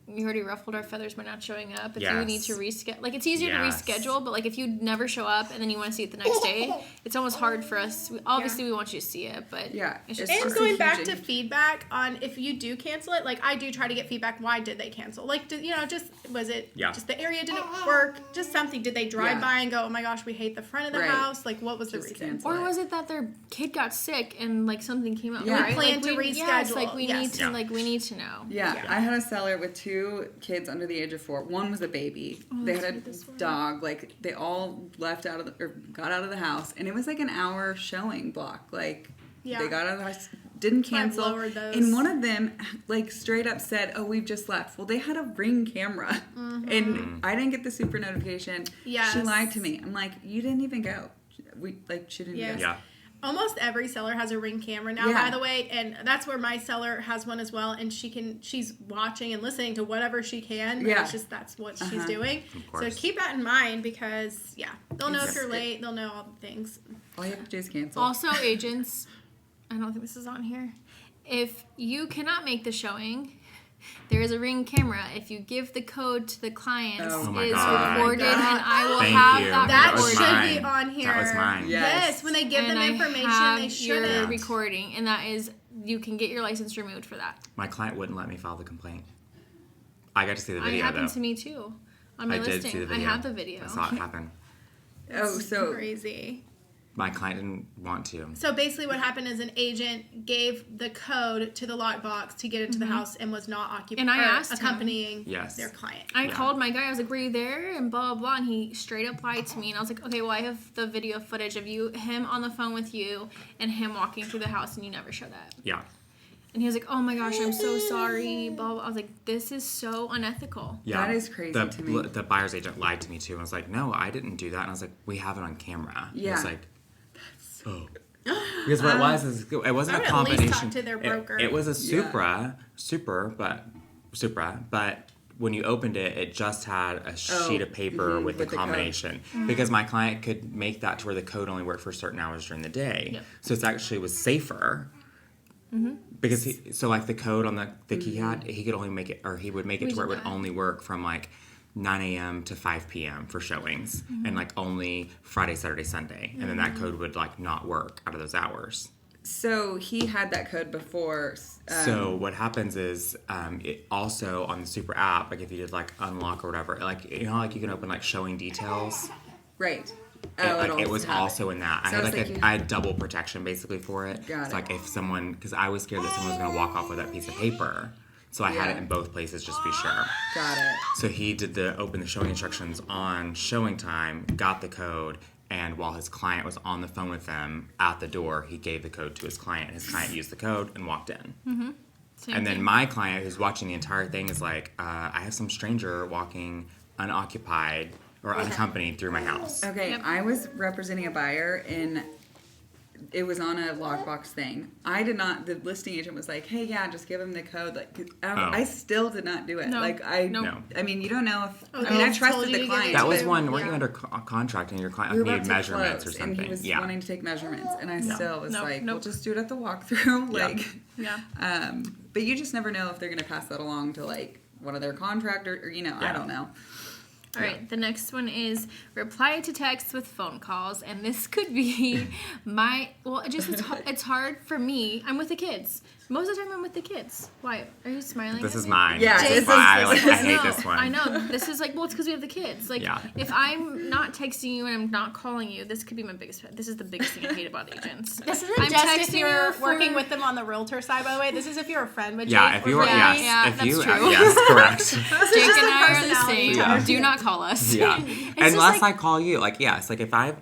Speaker 5: we already ruffled our feathers by not showing up. If you
Speaker 3: Yes.
Speaker 5: need to reschedule, it's easier
Speaker 3: Yes.
Speaker 5: to reschedule. But if you never show up and then you want to see it the next day, it's almost hard for us. Obviously, we want you to see it, but
Speaker 2: Yeah,
Speaker 5: it's just
Speaker 2: it's
Speaker 4: And
Speaker 2: just
Speaker 4: going
Speaker 2: a
Speaker 4: back
Speaker 2: huge
Speaker 4: to feedback on if you do cancel it, I do try to get feedback. Why did they cancel? Was it
Speaker 3: Yeah.
Speaker 4: just the area didn't work? Just something. Did they drive
Speaker 2: Yeah.
Speaker 4: by and go, oh my gosh, we hate the front of the
Speaker 2: Right.
Speaker 4: house? What was the
Speaker 2: Just
Speaker 4: reason?
Speaker 2: cancel.
Speaker 5: Or was it that their kid got sick and something came up?
Speaker 2: Yeah.
Speaker 5: Right?
Speaker 4: Plan to
Speaker 5: Yes,
Speaker 4: reschedule.
Speaker 5: we
Speaker 4: Yes.
Speaker 5: need to
Speaker 3: Yeah.
Speaker 5: we need to know.
Speaker 2: Yeah,
Speaker 4: Yeah.
Speaker 2: I had a seller with 2 kids under the age of 4. One was a baby. They had a dog. They all left got out of the house, and it was an hour showing block.
Speaker 4: Yeah.
Speaker 2: They got out of the house, didn't
Speaker 4: I've
Speaker 2: cancel,
Speaker 4: lowered those.
Speaker 2: and one of them straight up said, "Oh, we've just left." Well, they had a Ring camera, and I didn't get the super notification.
Speaker 4: Yes.
Speaker 2: She lied to me. I'm like, "You didn't even go." She didn't
Speaker 4: Yes.
Speaker 2: go.
Speaker 3: Yeah.
Speaker 4: Almost every seller has a Ring camera now,
Speaker 2: Yeah.
Speaker 4: by the way, and that's where my seller has one as well, and she's watching and listening to whatever she can. And
Speaker 2: Yeah.
Speaker 4: it's just that's what she's
Speaker 2: Uh-huh.
Speaker 4: doing.
Speaker 3: Of
Speaker 4: So
Speaker 3: course.
Speaker 4: keep that in mind because they'll know if
Speaker 2: It's-
Speaker 4: you're late. They'll know all the things.
Speaker 2: All you have to do is cancel.
Speaker 5: Also, agents, I don't think this is on here. If you cannot make the showing, there is a Ring camera. If you give the code to the clients,
Speaker 2: Oh
Speaker 3: my
Speaker 5: is
Speaker 3: God.
Speaker 5: recorded, and I will
Speaker 3: Thank
Speaker 5: have
Speaker 3: you.
Speaker 5: that
Speaker 4: That
Speaker 3: was
Speaker 4: should
Speaker 5: recorded.
Speaker 4: be
Speaker 3: mine.
Speaker 4: on here.
Speaker 3: That was mine.
Speaker 2: Yes.
Speaker 4: When they give
Speaker 5: And
Speaker 4: them
Speaker 5: I
Speaker 4: information,
Speaker 5: have
Speaker 4: they
Speaker 5: your
Speaker 4: shouldn't.
Speaker 5: recording, and that is you can get your license removed for that.
Speaker 3: My client wouldn't let me file the complaint. I got to see the
Speaker 5: It
Speaker 3: video
Speaker 5: happened
Speaker 3: though.
Speaker 5: to me too on my
Speaker 3: I
Speaker 5: listing.
Speaker 3: did see the
Speaker 5: I
Speaker 3: video.
Speaker 5: have the video.
Speaker 3: I saw it happen.
Speaker 2: Oh, so
Speaker 4: Crazy.
Speaker 3: My client didn't want to.
Speaker 4: So basically, what happened is an agent gave the code to the lockbox to get into the house and was not
Speaker 5: And I asked him.
Speaker 4: accompanying
Speaker 3: Yes.
Speaker 4: their client.
Speaker 5: I
Speaker 3: Yeah.
Speaker 5: called my guy. I was like, "Were you there?" And blah blah blah. And he straight up lied to me. And I was like, "Okay, well, I have the video footage of him on the phone with you, and him walking through the house, and you never showed that."
Speaker 3: Yeah.
Speaker 5: And he was like, "Oh my gosh, I'm so sorry." Blah blah. I was like, "This is so unethical."
Speaker 3: Yeah.
Speaker 2: That is crazy
Speaker 3: the,
Speaker 2: to me.
Speaker 3: The buyer's agent lied to me too. And I was like, no, I didn't do that. And I was like, we have it on camera. He was
Speaker 2: Yeah.
Speaker 3: like, oh. Because what it was is it wasn't
Speaker 4: I
Speaker 3: a
Speaker 4: would at least
Speaker 3: combination.
Speaker 4: talk to their broker.
Speaker 3: It was a Supra, but when you opened it, it just had a sheet of paper with the
Speaker 2: with the
Speaker 3: combination. Because my client could make that to where the code only worked for certain hours during the day.
Speaker 5: Yep.
Speaker 3: So it actually was safer. Because the code on the keypad, he could only make it, or he would make it to where it would only work from like 9 a.m. to 5 p.m. for showings, and like only Friday, Saturday, Sunday, and then that code would like not work out of those hours.
Speaker 2: So he had that code before.
Speaker 3: So what happens is, it also on the Super app, like if you did like unlock or whatever, like you know, like you can open like showing details.
Speaker 2: Right.
Speaker 3: It was also in that.
Speaker 2: So
Speaker 3: I had I had double protection basically for it.
Speaker 2: Got
Speaker 3: It's
Speaker 2: it.
Speaker 3: like if someone, because I was scared that someone was going to walk off with that piece of paper, so I had it in both places just to be sure.
Speaker 2: Got it.
Speaker 3: So he did open the showing instructions on showing time, got the code, and while his client was on the phone with them at the door, he gave the code to his client. His client used the code and walked in.
Speaker 5: Same
Speaker 3: And then
Speaker 5: thing.
Speaker 3: my client, who's watching the entire thing, is like, I have some stranger walking unoccupied or unaccompanied through my house.
Speaker 2: Okay,
Speaker 5: Yep.
Speaker 2: I was representing a buyer and it was on a lockbox thing. I did not, the listing agent was like, hey, yeah, just give him the code. Like, I still did not do it.
Speaker 5: No.
Speaker 2: Like,
Speaker 3: No.
Speaker 2: I mean, you don't know if,
Speaker 4: Oh,
Speaker 2: I mean, I
Speaker 4: they told
Speaker 2: trusted
Speaker 4: you
Speaker 2: the
Speaker 4: to give
Speaker 2: client.
Speaker 4: it
Speaker 3: That
Speaker 4: to
Speaker 3: was
Speaker 4: him.
Speaker 3: one, weren't you
Speaker 4: Yeah.
Speaker 3: under contract and your client
Speaker 2: we were
Speaker 3: needed
Speaker 2: about to
Speaker 3: measurements or
Speaker 2: close,
Speaker 3: something?
Speaker 2: and he was
Speaker 3: Yeah.
Speaker 2: wanting to take measurements, and I still was
Speaker 5: No,
Speaker 2: like,
Speaker 5: nope.
Speaker 2: we'll just do it at the walkthrough.
Speaker 3: Yeah.
Speaker 2: Like,
Speaker 5: Yeah.
Speaker 2: but you just never know if they're going to pass that along to like one of their contractors, or, you know, I
Speaker 3: Yeah.
Speaker 2: don't know.
Speaker 5: All right, the next one is reply to text with phone calls, and this could be it's hard for me. I'm with the kids. Most of the time I'm with the kids. Why? Are you smiling?
Speaker 3: This
Speaker 5: at
Speaker 3: is
Speaker 5: me?
Speaker 3: mine.
Speaker 2: Yeah,
Speaker 3: This
Speaker 2: this
Speaker 3: is why
Speaker 2: is-
Speaker 3: I hate
Speaker 5: No,
Speaker 3: this one.
Speaker 5: I know. This is like, well, it's because we have the kids. Like,
Speaker 3: Yeah.
Speaker 5: if I'm not texting you and I'm not calling you, this could be my biggest pet. This is the biggest thing I hate about agents.
Speaker 4: This isn't
Speaker 5: I'm
Speaker 4: just if
Speaker 5: texting
Speaker 4: you're
Speaker 5: you for-
Speaker 4: working with them on the realtor side, by the way. This is if you're a friend with
Speaker 3: Yeah,
Speaker 4: Jake
Speaker 3: if you
Speaker 4: or
Speaker 3: are,
Speaker 4: Brandie.
Speaker 3: yes.
Speaker 5: Yeah,
Speaker 3: if
Speaker 5: that's
Speaker 3: you,
Speaker 5: true.
Speaker 3: yes, correct.
Speaker 5: Jake and
Speaker 4: a
Speaker 5: I are the
Speaker 4: personality
Speaker 5: same.
Speaker 3: type.
Speaker 5: Do not call us.
Speaker 3: Yeah.
Speaker 4: just
Speaker 3: Unless
Speaker 4: like-
Speaker 3: I call you. Like, yes. Like, I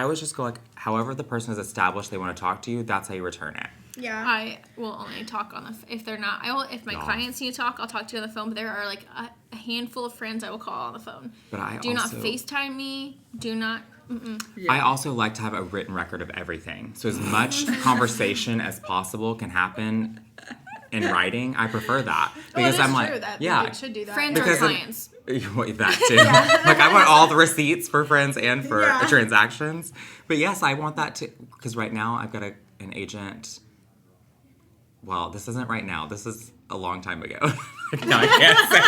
Speaker 3: always just go, like, however the person has established they want to talk to you, that's how you return it.
Speaker 4: Yeah.
Speaker 5: I will only talk on if they're not. If my
Speaker 3: Yeah.
Speaker 5: clients need to talk, I'll talk to you on the phone. But there are like a handful of friends I will call on the phone.
Speaker 3: But I
Speaker 5: Do
Speaker 3: also,
Speaker 5: not FaceTime me. Do not.
Speaker 3: I also like to have a written record of everything. So as much conversation as possible can happen in writing. I prefer that.
Speaker 4: Well, it
Speaker 3: Because
Speaker 4: is
Speaker 3: I'm
Speaker 4: true
Speaker 3: like,
Speaker 4: that
Speaker 3: yeah.
Speaker 4: they should do that.
Speaker 5: Friends
Speaker 3: Because
Speaker 5: or
Speaker 3: it-
Speaker 5: clients.
Speaker 3: That too. Like I want all the receipts for friends and for
Speaker 4: Yeah.
Speaker 3: transactions. But yes, I want that too. Because right now I've got an agent. Well, this isn't right now. This is a long time ago. No, I can't say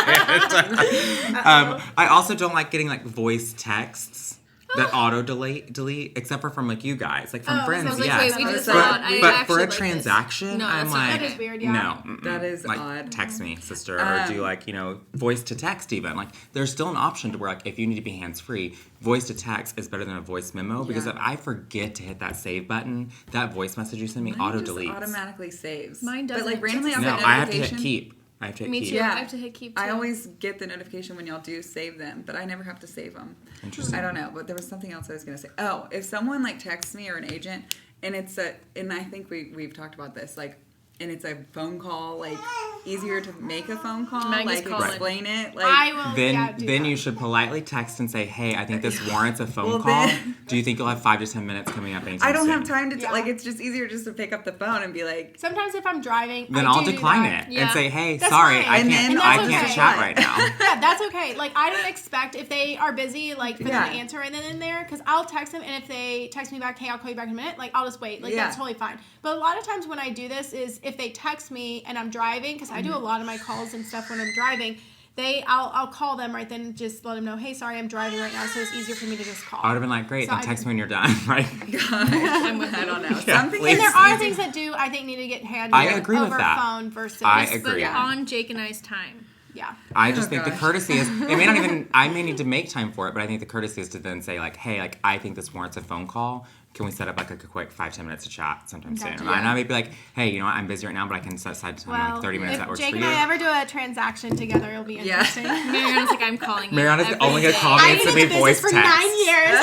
Speaker 3: it. I also don't like getting like voice texts that auto delete, except for from like you guys, like from friends.
Speaker 5: I was like,
Speaker 3: yes.
Speaker 5: wait, we just
Speaker 2: But-
Speaker 5: thought I
Speaker 3: but
Speaker 5: actually
Speaker 3: for a
Speaker 5: like this.
Speaker 3: transaction,
Speaker 5: No,
Speaker 3: I'm
Speaker 5: that's not-
Speaker 3: like,
Speaker 4: That is weird, yeah.
Speaker 3: no,
Speaker 2: That is
Speaker 3: like,
Speaker 2: odd.
Speaker 3: text me, sister, or do like voice to text even. Like, there's still an option to where like if you need to be hands free, voice to text is better than a voice memo because
Speaker 2: Yeah.
Speaker 3: if I forget to hit that save button, that voice message you send me
Speaker 2: Mine
Speaker 3: auto
Speaker 2: just
Speaker 3: deletes.
Speaker 2: automatically saves.
Speaker 5: Mine
Speaker 2: But like
Speaker 5: doesn't.
Speaker 2: randomly I'll
Speaker 3: No,
Speaker 2: get a
Speaker 3: I have to hit
Speaker 2: notification.
Speaker 3: keep. I have to hit
Speaker 5: Me
Speaker 3: keep.
Speaker 5: too.
Speaker 2: Yeah.
Speaker 5: I have to hit keep too.
Speaker 2: I always get the notification when y'all do save them, but I never have to save them.
Speaker 3: Interesting.
Speaker 2: I don't know, but there was something else I was gonna say. Oh, if someone like texts me or an agent, and and I think we've talked about this, like, and it's a phone call, like easier to make a phone call,
Speaker 5: Maggie's
Speaker 2: like
Speaker 5: calling.
Speaker 2: explain it, like.
Speaker 4: I will.
Speaker 3: Then
Speaker 4: do
Speaker 3: then
Speaker 4: that.
Speaker 3: you should politely text and say, hey, I think this warrants a phone
Speaker 2: Well,
Speaker 3: call.
Speaker 2: then-
Speaker 3: Do you think you'll have 5 to 10 minutes coming up anytime
Speaker 2: I don't
Speaker 3: soon?
Speaker 2: have time to
Speaker 4: Yeah.
Speaker 2: like. It's just easier just to pick up the phone and be like,
Speaker 4: Sometimes if I'm driving,
Speaker 3: Then
Speaker 4: I
Speaker 3: I'll
Speaker 4: do
Speaker 3: decline
Speaker 4: that.
Speaker 3: it
Speaker 5: Yeah.
Speaker 3: and say, hey,
Speaker 4: That's
Speaker 3: sorry,
Speaker 4: fine.
Speaker 3: I
Speaker 2: And
Speaker 3: can't
Speaker 2: then
Speaker 3: I
Speaker 4: that's
Speaker 3: can't
Speaker 4: okay.
Speaker 3: chat right now.
Speaker 4: Yeah, that's okay. Like I don't expect if they are busy, like for them
Speaker 2: Yeah.
Speaker 4: to answer right then and there, because I'll text them, and if they text me back, hey, I'll call you back in a minute. Like I'll just wait. Like
Speaker 2: Yeah.
Speaker 4: that's totally fine. But a lot of times when I do this is if they text me and I'm driving, because I do a lot of my calls and stuff when I'm driving. I'll call them right then, and just let them know, hey, sorry, I'm driving right now, so it's easier for me to just call.
Speaker 3: I would have been like, great,
Speaker 4: So
Speaker 3: then
Speaker 4: I
Speaker 3: text
Speaker 4: do-
Speaker 3: me when you're done, right?
Speaker 5: I'm with
Speaker 2: I
Speaker 5: you.
Speaker 2: don't know.
Speaker 3: Yeah,
Speaker 2: Something
Speaker 3: please.
Speaker 4: And there
Speaker 2: is
Speaker 4: are
Speaker 2: easy.
Speaker 4: things that do I think need to get handled
Speaker 3: I agree with
Speaker 4: over
Speaker 3: that.
Speaker 4: phone versus
Speaker 3: I
Speaker 5: But
Speaker 3: agree.
Speaker 5: on Jake and I's time.
Speaker 4: yeah.
Speaker 3: I just
Speaker 2: Oh,
Speaker 3: think the
Speaker 2: gosh.
Speaker 3: courtesy is, it may not even, I may need to make time for it, but I think the courtesy is to then say like, hey, like, I think this warrants a phone call. Can we set up like a quick 5-10 minutes to chat sometime soon?
Speaker 4: Gotcha.
Speaker 3: And I may be like, hey, you know what, I'm busy right now, but I can set aside time
Speaker 4: Well,
Speaker 3: like 30 minutes that
Speaker 4: if
Speaker 3: works
Speaker 4: Jake
Speaker 3: for
Speaker 4: and
Speaker 3: you.
Speaker 4: I ever do a transaction together, it'll be
Speaker 2: Yeah.
Speaker 4: interesting.
Speaker 5: Mariana's like, I'm calling you.
Speaker 3: Mariana's
Speaker 5: every
Speaker 3: only gonna
Speaker 5: day.
Speaker 3: call me
Speaker 4: I've
Speaker 3: and
Speaker 4: been
Speaker 3: send
Speaker 4: in
Speaker 3: me
Speaker 4: the
Speaker 3: voice
Speaker 4: business for
Speaker 3: text.
Speaker 4: 9 years.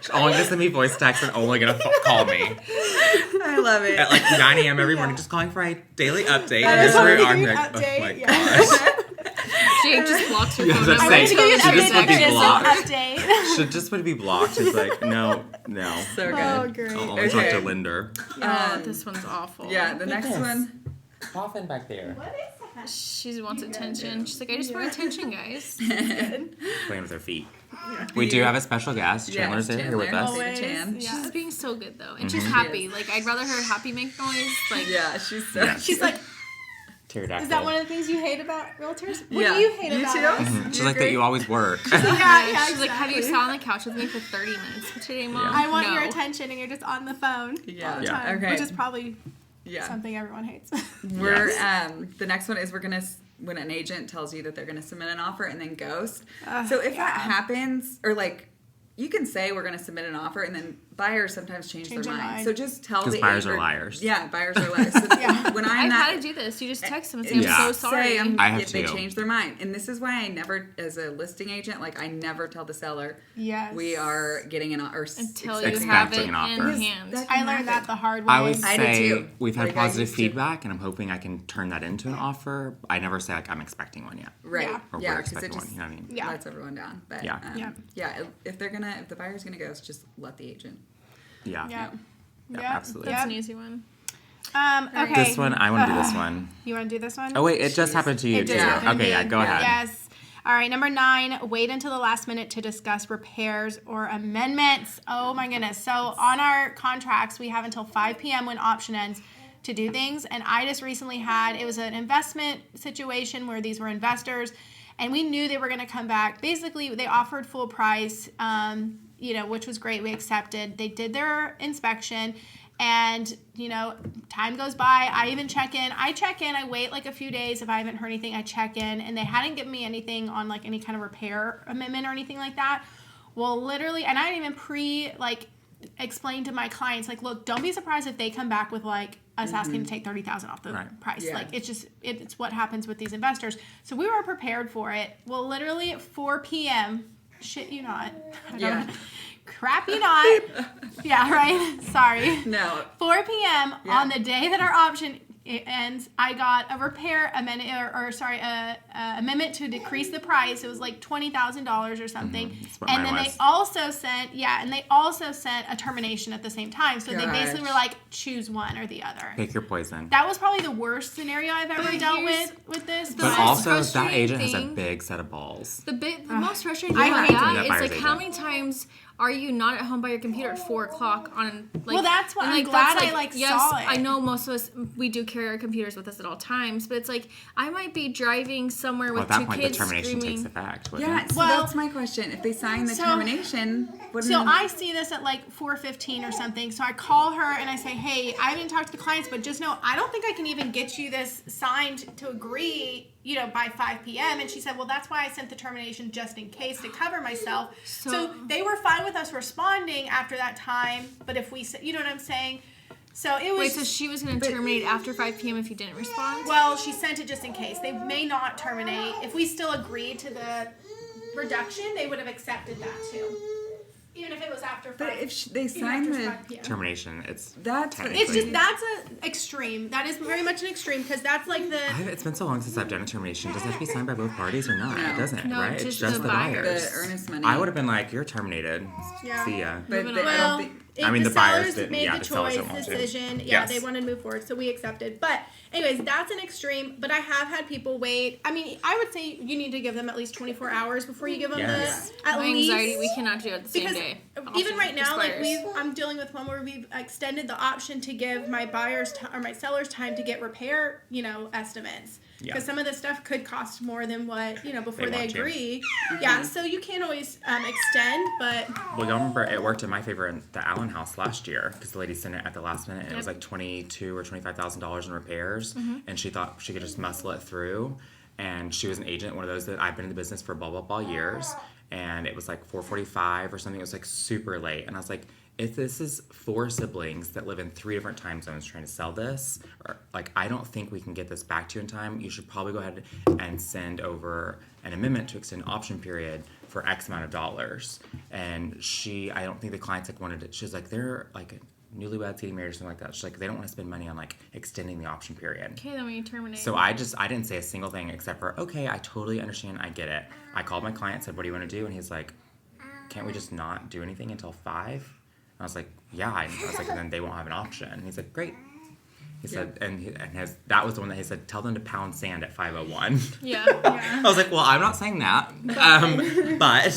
Speaker 3: She's only gonna send me voice text and only gonna call me
Speaker 2: I love it.
Speaker 3: at like 9 a.m. every morning, just calling for a daily update.
Speaker 4: That
Speaker 3: Here's
Speaker 4: is
Speaker 3: where we
Speaker 4: what
Speaker 3: are.
Speaker 4: we do,
Speaker 3: Like,
Speaker 4: update,
Speaker 3: oh my
Speaker 4: yeah.
Speaker 3: gosh.
Speaker 5: Jake just blocks your
Speaker 3: Yeah,
Speaker 5: phone
Speaker 3: just
Speaker 5: number.
Speaker 3: say-
Speaker 4: To give you an
Speaker 3: She just
Speaker 4: update,
Speaker 3: would be
Speaker 4: but just
Speaker 3: blocked.
Speaker 4: an update.
Speaker 3: Should just would be blocked. She's like, no.
Speaker 2: So good.
Speaker 4: Oh, great.
Speaker 3: I'll only talk to
Speaker 2: Okay.
Speaker 3: Linder.
Speaker 5: Oh, this one's awful.
Speaker 2: Yeah, the next
Speaker 3: this.
Speaker 2: one.
Speaker 3: Coffin back there.
Speaker 4: What is
Speaker 5: She wants attention. She's like, I just want attention, guys.
Speaker 3: Playing with her feet. We do have a special guest. Chandler's here with us.
Speaker 4: Always.
Speaker 2: Chan.
Speaker 4: Yeah.
Speaker 5: She's being so good though, and she's happy. Like I'd rather her happy make noise. Like
Speaker 2: Yeah, she's so.
Speaker 3: Yeah.
Speaker 4: She's like,
Speaker 3: Pterodactyl.
Speaker 4: is that one of the things you hate about realtors? What
Speaker 2: Yeah.
Speaker 4: do you hate
Speaker 2: You
Speaker 4: about
Speaker 2: too?
Speaker 4: us?
Speaker 3: She's like that you always work.
Speaker 4: Yeah,
Speaker 5: she's like, have you sat on the couch with me for 30 minutes today, Mom?
Speaker 3: Yeah.
Speaker 4: I want
Speaker 5: No.
Speaker 4: your attention, and you're just on the phone
Speaker 2: Yeah.
Speaker 4: all the
Speaker 2: Yeah.
Speaker 4: time,
Speaker 2: Okay.
Speaker 4: which is probably
Speaker 2: Yeah.
Speaker 4: something everyone hates.
Speaker 2: We're the next one is we're gonna when an agent tells you that they're gonna submit an offer and then ghost. So if that happens, or like you can say we're gonna submit an offer and then buyers sometimes change their
Speaker 4: their
Speaker 2: mind.
Speaker 4: mind.
Speaker 2: So just tell the
Speaker 3: Because buyers
Speaker 2: agent,
Speaker 3: are liars.
Speaker 2: Yeah, buyers are liars. So when I'm
Speaker 5: I've
Speaker 2: not
Speaker 5: had to do this. You just text them and say,
Speaker 3: Yeah.
Speaker 5: I'm so sorry.
Speaker 2: say
Speaker 3: I have
Speaker 2: if they
Speaker 3: to.
Speaker 2: change their mind, and this is why I never, as a listing agent, like I never tell the seller
Speaker 4: Yes.
Speaker 2: we are getting an or
Speaker 5: Until you
Speaker 3: Expecting
Speaker 5: have it
Speaker 3: an
Speaker 5: in
Speaker 3: offer.
Speaker 5: hand.
Speaker 2: That
Speaker 4: I
Speaker 2: can
Speaker 4: learned that
Speaker 2: happen.
Speaker 4: the hard way.
Speaker 3: I would
Speaker 2: I did
Speaker 3: say
Speaker 2: too.
Speaker 3: we've had
Speaker 2: Like, I
Speaker 3: positive
Speaker 2: used to.
Speaker 3: feedback, and I'm hoping I can turn that into an offer. I never say like I'm expecting one yet,
Speaker 2: Right.
Speaker 4: Yeah.
Speaker 3: or
Speaker 2: Yeah,
Speaker 3: we're
Speaker 2: because it
Speaker 3: expecting
Speaker 2: just
Speaker 3: one. You know what I mean?
Speaker 4: Yeah.
Speaker 2: lets everyone down. But
Speaker 3: Yeah.
Speaker 4: Yeah.
Speaker 2: if the buyer's gonna ghost, just let the agent.
Speaker 3: Yeah.
Speaker 4: Yeah.
Speaker 3: Yeah,
Speaker 4: Yep.
Speaker 3: absolutely.
Speaker 5: That's
Speaker 4: Yep.
Speaker 5: an easy one.
Speaker 4: Okay.
Speaker 3: This one, I want to do this one.
Speaker 4: You want to do this one?
Speaker 3: Oh wait, it just happened to you
Speaker 4: It
Speaker 3: too.
Speaker 4: just happened to
Speaker 3: Okay, yeah,
Speaker 4: me.
Speaker 3: go ahead.
Speaker 4: Yes. All right, number 9, wait until the last minute to discuss repairs or amendments. Oh my goodness. So on our contracts, we have until 5 p.m. when option ends to do things. And I just recently it was an investment situation where these were investors, and we knew they were going to come back. Basically, they offered full price, which was great. We accepted. They did their inspection. And, time goes by. I even check in. I wait like a few days. If I haven't heard anything, I check in. And they hadn't given me anything on like any kind of repair amendment or anything like that. Well, literally, and I didn't even explain to my clients, like, look, don't be surprised if they come back with like us asking to take $30,000 off the price.
Speaker 2: Yeah.
Speaker 4: Like, it's what happens with these investors. So we were prepared for it. Well, literally at 4 p.m., shit you not.
Speaker 2: Yeah.
Speaker 4: Crap you not. Yeah, right? Sorry.
Speaker 2: No.
Speaker 4: 4 p.m.
Speaker 2: Yeah.
Speaker 4: on the day that our option ends, I got a repair amendment, amendment to decrease the price. It was like $20,000 or something.
Speaker 3: That's what
Speaker 4: And
Speaker 3: mine
Speaker 4: then
Speaker 3: was.
Speaker 4: they also sent a termination at the same time. So they basically
Speaker 2: Gosh.
Speaker 4: were like, choose one or the other.
Speaker 3: Pick your poison.
Speaker 4: That was probably the worst scenario I've ever
Speaker 5: But
Speaker 4: dealt
Speaker 5: here's
Speaker 4: with this.
Speaker 3: But
Speaker 5: most
Speaker 3: also, that
Speaker 5: frustrating
Speaker 3: agent has a
Speaker 5: thing-
Speaker 3: big set of balls.
Speaker 5: The most frustrating
Speaker 4: I
Speaker 5: thing about
Speaker 4: hate
Speaker 5: that
Speaker 3: that
Speaker 5: is
Speaker 3: buyer's
Speaker 5: like how
Speaker 3: agent.
Speaker 5: many times are you not at home by your computer at 4 o'clock on like?
Speaker 4: Well, that's what
Speaker 5: and,
Speaker 4: I'm
Speaker 5: that's,
Speaker 4: glad I,
Speaker 5: yes,
Speaker 4: saw it.
Speaker 5: I know most of us we do carry our computers with us at all times, but it's like I might be driving somewhere
Speaker 3: Well,
Speaker 5: with
Speaker 3: at that
Speaker 5: two
Speaker 3: point, the
Speaker 5: kids
Speaker 3: termination
Speaker 5: screaming.
Speaker 3: takes effect. wouldn't
Speaker 2: Yeah.
Speaker 3: it?
Speaker 2: So
Speaker 4: Well-
Speaker 2: that's my question. If they sign the
Speaker 4: So-
Speaker 2: termination,
Speaker 4: So I see this at like 4:15 or something. So I call her and I say, hey, I didn't talk to the clients, but just know I don't think I can even get you this signed to agree, by 5 p.m. And she said, well, that's why I sent the termination just in case to cover myself. So they were fine with us responding after that time. But if we, you know what I'm saying? So it was.
Speaker 5: Wait, so she was going to terminate after 5 p.m. if you didn't respond?
Speaker 4: Well, she sent it just in case. They may not terminate. If we still agreed to the reduction, they would have accepted that too. Even if it was after 5.
Speaker 2: But if they
Speaker 4: even
Speaker 2: sign
Speaker 4: after
Speaker 2: the
Speaker 4: 5 p.m.
Speaker 3: Termination. It's
Speaker 2: That's
Speaker 3: technically.
Speaker 4: It's just that's an extreme. That is very much an extreme because that's like the.
Speaker 3: It's been so long since I've done a termination. Does it have to be signed by both parties or not?
Speaker 2: No.
Speaker 3: It doesn't,
Speaker 5: No,
Speaker 3: right? It's
Speaker 5: just
Speaker 3: just
Speaker 5: the
Speaker 3: the
Speaker 5: buyer.
Speaker 3: buyers.
Speaker 2: the earnest money.
Speaker 3: I would have been like, you're terminated.
Speaker 4: Yeah.
Speaker 3: See ya.
Speaker 2: But
Speaker 5: Moving
Speaker 2: they,
Speaker 5: on.
Speaker 2: I
Speaker 4: Well,
Speaker 2: don't think.
Speaker 3: I mean,
Speaker 4: the
Speaker 3: the buyers
Speaker 4: sellers
Speaker 3: didn't-
Speaker 4: made
Speaker 3: yeah,
Speaker 4: the
Speaker 3: the sellers
Speaker 4: choice
Speaker 3: didn't want to.
Speaker 4: decision. Yeah,
Speaker 3: Yes.
Speaker 4: they wanted to move forward, so we accepted. But anyways, that's an extreme. But I have had people wait. I mean, I would say you need to give them at least 24 hours before you give them
Speaker 3: Yes.
Speaker 4: the at
Speaker 5: My
Speaker 4: least.
Speaker 5: anxiety, we cannot do it the same
Speaker 4: Because
Speaker 5: day.
Speaker 4: even
Speaker 5: Often
Speaker 4: right now, like
Speaker 5: expires.
Speaker 4: I'm dealing with one where we've extended the option to give my buyers or my sellers time to get repair, estimates.
Speaker 3: Yeah.
Speaker 4: Because some of this stuff could cost more than what before they
Speaker 3: want to.
Speaker 4: agree. Yeah, so you can't always extend, but
Speaker 3: Well, y'all remember it worked in my favor in the Allen house last year because the lady sent it at the last minute and it was like $22,000 or $25,000 in repairs, and she thought she could just muscle it through. And she was an agent, one of those that I've been in the business for blah blah blah years, and it was like 4:45 or something. It was like super late, and I was like, if this is 4 siblings that live in 3 different time zones trying to sell this, or like, I don't think we can get this back to you in time. You should probably go ahead and send over an amendment to extend option period for X amount of dollars. And I don't think the clients wanted it. She was like, they're like newlyweds getting married or something like that. She's like, they don't want to spend money on like extending the option period.
Speaker 5: Okay, then when you terminate.
Speaker 3: So I didn't say a single thing except for, okay, I totally understand, I get it. I called my client, said, what do you want to do? And he's like, can't we just not do anything until 5? And I was like, yeah. And I was like, and then they won't have an option. And he's like, great. He said, that was the one that he said, tell them to pound sand at 5:01.
Speaker 5: Yeah.
Speaker 3: I was like, well, I'm not saying that. But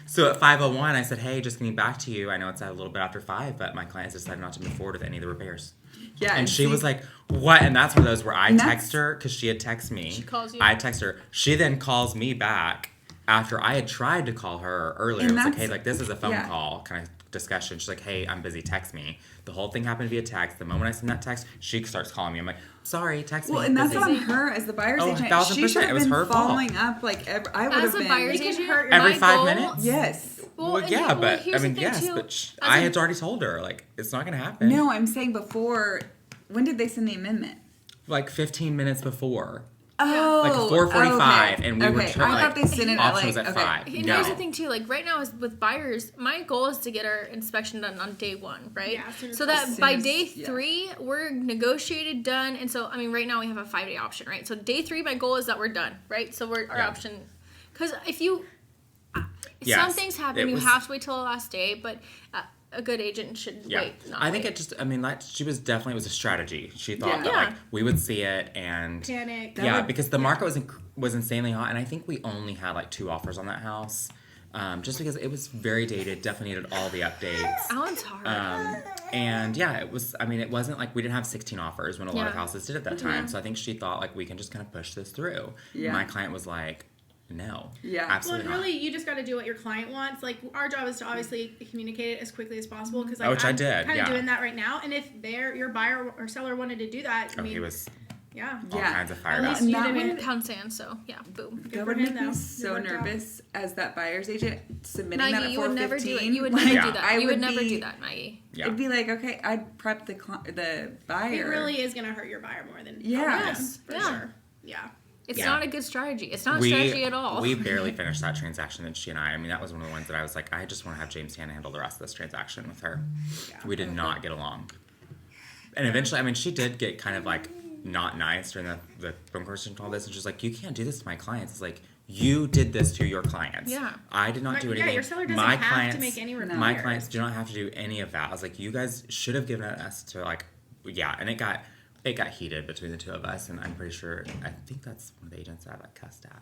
Speaker 3: so at 5:01, I said, hey, just getting back to you. I know it's a little bit after 5, but my client has decided not to move forward with any of the repairs.
Speaker 2: Yeah,
Speaker 3: and she was like, what? And that's one of those where I text her because she had texted me.
Speaker 5: She calls you.
Speaker 3: I text her. She then calls me back after I had tried to call her earlier. It was like, hey, like this is a phone call kind of discussion. She's like, hey, I'm busy, text me. The whole thing happened via text. The moment I send that text, she starts calling me. I'm like, sorry, text me.
Speaker 2: Well, and that's
Speaker 3: busy.
Speaker 2: on her as the buyer's agent.
Speaker 3: 1000%.
Speaker 2: She should
Speaker 3: It
Speaker 2: have
Speaker 3: was
Speaker 2: been
Speaker 3: her fault.
Speaker 2: following up like I would have
Speaker 5: As a
Speaker 2: been.
Speaker 5: buyer's
Speaker 4: It can
Speaker 5: agent,
Speaker 4: hurt
Speaker 3: Every
Speaker 5: my
Speaker 3: 5
Speaker 5: goal-
Speaker 3: minutes?
Speaker 2: Yes.
Speaker 5: Well,
Speaker 3: Well,
Speaker 5: and
Speaker 3: yeah, but I
Speaker 5: here's the
Speaker 3: mean,
Speaker 5: thing,
Speaker 3: yes,
Speaker 5: too.
Speaker 3: but
Speaker 5: As
Speaker 3: I
Speaker 5: a-
Speaker 3: had already told her, like, it's not going to happen.
Speaker 2: No, I'm saying before. When did they send the amendment?
Speaker 3: Like 15 minutes before.
Speaker 2: Oh,
Speaker 3: Like 4:45,
Speaker 2: okay.
Speaker 3: and we were
Speaker 2: okay.
Speaker 3: trying,
Speaker 2: I thought they sent it at
Speaker 3: option was
Speaker 2: like
Speaker 3: at
Speaker 2: okay.
Speaker 3: 5.
Speaker 5: And
Speaker 3: No.
Speaker 5: here's the thing too, like right now is with buyers, my goal is to get our inspection done on day 1, right?
Speaker 4: Yeah, as soon as
Speaker 5: so
Speaker 2: possible.
Speaker 5: that by
Speaker 2: As soon
Speaker 5: day
Speaker 2: as- yeah.
Speaker 5: 3 we're negotiated, done, and so I mean right now we have a 5-day option, right? So day 3, my goal is that we're done, right? So we're our
Speaker 3: Yeah.
Speaker 5: option, because if you some
Speaker 3: Yes,
Speaker 5: things happen,
Speaker 3: it
Speaker 5: you
Speaker 3: was-
Speaker 5: have to wait till the last day, but a good agent should
Speaker 3: Yeah,
Speaker 5: wait. Not
Speaker 3: I think
Speaker 5: wait.
Speaker 3: it just. I mean, like she was definitely it was a strategy. She thought
Speaker 2: Yeah.
Speaker 3: that
Speaker 5: Yeah.
Speaker 3: like we would see it and
Speaker 4: Panic.
Speaker 3: yeah, because the market was insanely hot, and I think we only had like 2 offers on that house, just because it was very dated. Definitely needed all the updates.
Speaker 5: Alan's hard.
Speaker 3: And yeah, it was. I mean, it wasn't like we didn't have 16 offers when a lot of
Speaker 5: Yeah.
Speaker 3: houses did at that time. So I think she thought like we can just kind of push this through.
Speaker 2: Yeah.
Speaker 3: My client was like, no,
Speaker 2: Yeah.
Speaker 4: Well,
Speaker 3: absolutely
Speaker 4: and
Speaker 3: not.
Speaker 4: really, you just got to do what your client wants. Like, our job is to obviously communicate it as quickly as possible. Because, like,
Speaker 3: Which I
Speaker 4: I'm
Speaker 3: did,
Speaker 4: kind
Speaker 3: yeah.
Speaker 4: of doing that right now. And if your buyer or seller wanted to do that, I
Speaker 3: Oh,
Speaker 4: mean,
Speaker 3: he was
Speaker 4: yeah.
Speaker 3: all
Speaker 2: Yeah.
Speaker 3: kinds of fired
Speaker 4: At
Speaker 3: up.
Speaker 4: least you
Speaker 2: That
Speaker 4: did
Speaker 5: I mean,
Speaker 2: would-
Speaker 5: pound sand, so yeah, boom.
Speaker 2: That
Speaker 4: for
Speaker 2: would
Speaker 4: him,
Speaker 2: make me
Speaker 4: though.
Speaker 2: so
Speaker 4: It worked out.
Speaker 2: nervous as that buyer's agent submitting that
Speaker 5: Maggie,
Speaker 2: at
Speaker 5: you would never do it. You would
Speaker 2: 4:15.
Speaker 5: never
Speaker 3: Yeah.
Speaker 5: do
Speaker 2: I
Speaker 5: that. You would
Speaker 2: would
Speaker 5: never
Speaker 2: be-
Speaker 5: do that, Maggie.
Speaker 3: Yeah.
Speaker 2: It'd be like, okay, I'd prep the buyer.
Speaker 4: It really is going to hurt your buyer more than
Speaker 2: Yeah.
Speaker 5: Yes.
Speaker 4: for
Speaker 5: Yeah.
Speaker 4: sure. Yeah.
Speaker 5: It's
Speaker 3: Yeah.
Speaker 5: not a good strategy. It's not a strategy at all.
Speaker 3: We barely finished that transaction that she and I mean, that was one of the ones that I was like, I just want to have James Hanna handle the rest of this transaction with her.
Speaker 4: Yeah.
Speaker 3: We did not get along. And eventually, I mean, she did get kind of like not nice during the phone conversation and all this. And she's like, you can't do this to my clients. It's like, you did this to your clients.
Speaker 5: Yeah.
Speaker 3: I did not do
Speaker 4: Yeah,
Speaker 3: anything.
Speaker 4: your seller doesn't
Speaker 3: my
Speaker 4: have to
Speaker 3: clients,
Speaker 4: make any repairs.
Speaker 3: My clients do not have to do any of that. I was like, you guys should have given us to like, yeah. And it got heated between the two of us, and I'm pretty sure I think that's one of the agents that I like cussed at.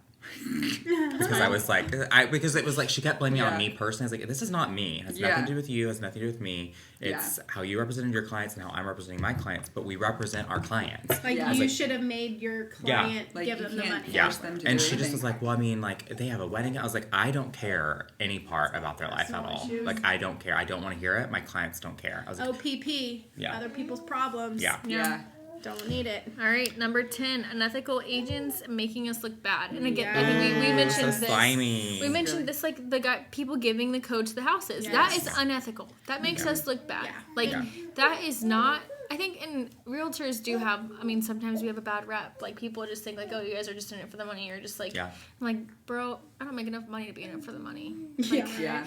Speaker 3: Because I was like, because it was like she kept blaming it on
Speaker 2: Yeah.
Speaker 3: me personally. I was like, this is not me. It has
Speaker 2: Yeah.
Speaker 3: nothing to do with you. It has nothing to do with me. It's how you represented your clients and how I'm representing my clients. But we represent our clients.
Speaker 4: Like,
Speaker 2: Yeah.
Speaker 4: you
Speaker 3: Like-
Speaker 4: should have made your
Speaker 3: Yeah.
Speaker 4: client
Speaker 2: Like,
Speaker 4: give
Speaker 2: you
Speaker 4: them the
Speaker 2: can't
Speaker 4: money.
Speaker 3: Yeah,
Speaker 2: force them to
Speaker 3: and
Speaker 2: do
Speaker 3: she just
Speaker 2: anything.
Speaker 3: was like, well, I mean, like, they have a wedding. I was like, I don't care any part about their life at
Speaker 4: Personal
Speaker 3: all.
Speaker 4: issues.
Speaker 3: Like, I don't care. I don't want to hear it. My clients don't care. I was like,
Speaker 4: OPP.
Speaker 3: Yeah.
Speaker 4: Other people's problems.
Speaker 3: yeah.
Speaker 2: Yeah.
Speaker 4: Don't need it.
Speaker 5: All right, number 10, unethical agents making us look bad. And again, I
Speaker 4: Yes.
Speaker 5: think we mentioned
Speaker 3: So
Speaker 5: this.
Speaker 3: slimy.
Speaker 5: We mentioned this, like the guy, people giving the code to the houses.
Speaker 4: Yes.
Speaker 5: That is unethical. That makes
Speaker 3: Yeah.
Speaker 5: us look bad.
Speaker 4: Yeah.
Speaker 5: Like
Speaker 3: Yeah.
Speaker 5: that is not. I think, and realtors do have. I mean, sometimes we have a bad rep. Like people just think like, oh, you guys are just in it for the money, or just like,
Speaker 3: Yeah.
Speaker 5: I'm like, bro, I don't make enough money to be in it for the money.
Speaker 4: Yeah.
Speaker 2: Yeah.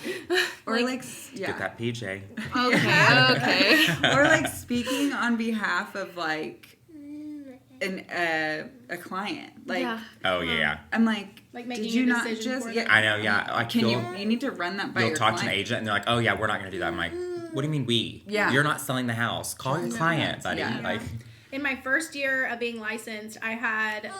Speaker 2: Or
Speaker 5: Like-
Speaker 3: Get that PJ.
Speaker 5: Okay, okay.
Speaker 2: Or like speaking on behalf of like a client. Like
Speaker 5: Yeah.
Speaker 3: Oh, yeah.
Speaker 2: I'm like,
Speaker 4: Like making
Speaker 2: did you
Speaker 4: a
Speaker 2: not
Speaker 4: decision
Speaker 2: just
Speaker 4: for
Speaker 2: yeah,
Speaker 4: them.
Speaker 3: I know, yeah. Like,
Speaker 2: can
Speaker 3: you'll,
Speaker 2: you need to run that by
Speaker 3: you'll
Speaker 2: your
Speaker 3: talk to an
Speaker 2: client.
Speaker 3: agent and they're like, oh, yeah, we're not going to do that. I'm like, what do you mean we?
Speaker 2: Yeah.
Speaker 3: You're not selling the house. Call your client, buddy.
Speaker 2: Yeah.
Speaker 3: Like,
Speaker 4: In my first year of being licensed, I had,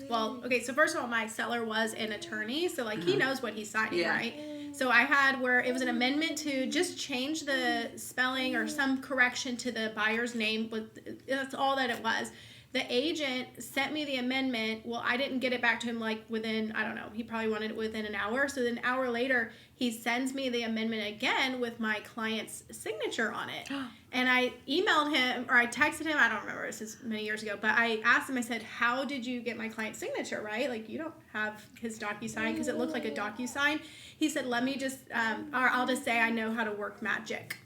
Speaker 4: so first of all, my seller was an attorney, so like he knows what he's signing,
Speaker 2: Yeah.
Speaker 4: right? So I had where it was an amendment to just change the spelling or some correction to the buyer's name, but that's all that it was. The agent sent me the amendment. Well, I didn't get it back to him like within, I don't know, he probably wanted it within an hour. So then an hour later, he sends me the amendment again with my client's signature on it. And I emailed him, or I texted him, I don't remember, this is many years ago, but I asked him, I said, how did you get my client's signature, right? Like, you don't have his DocuSign, because it looked like a DocuSign. He said, let me just, or I'll just say I know how to work magic.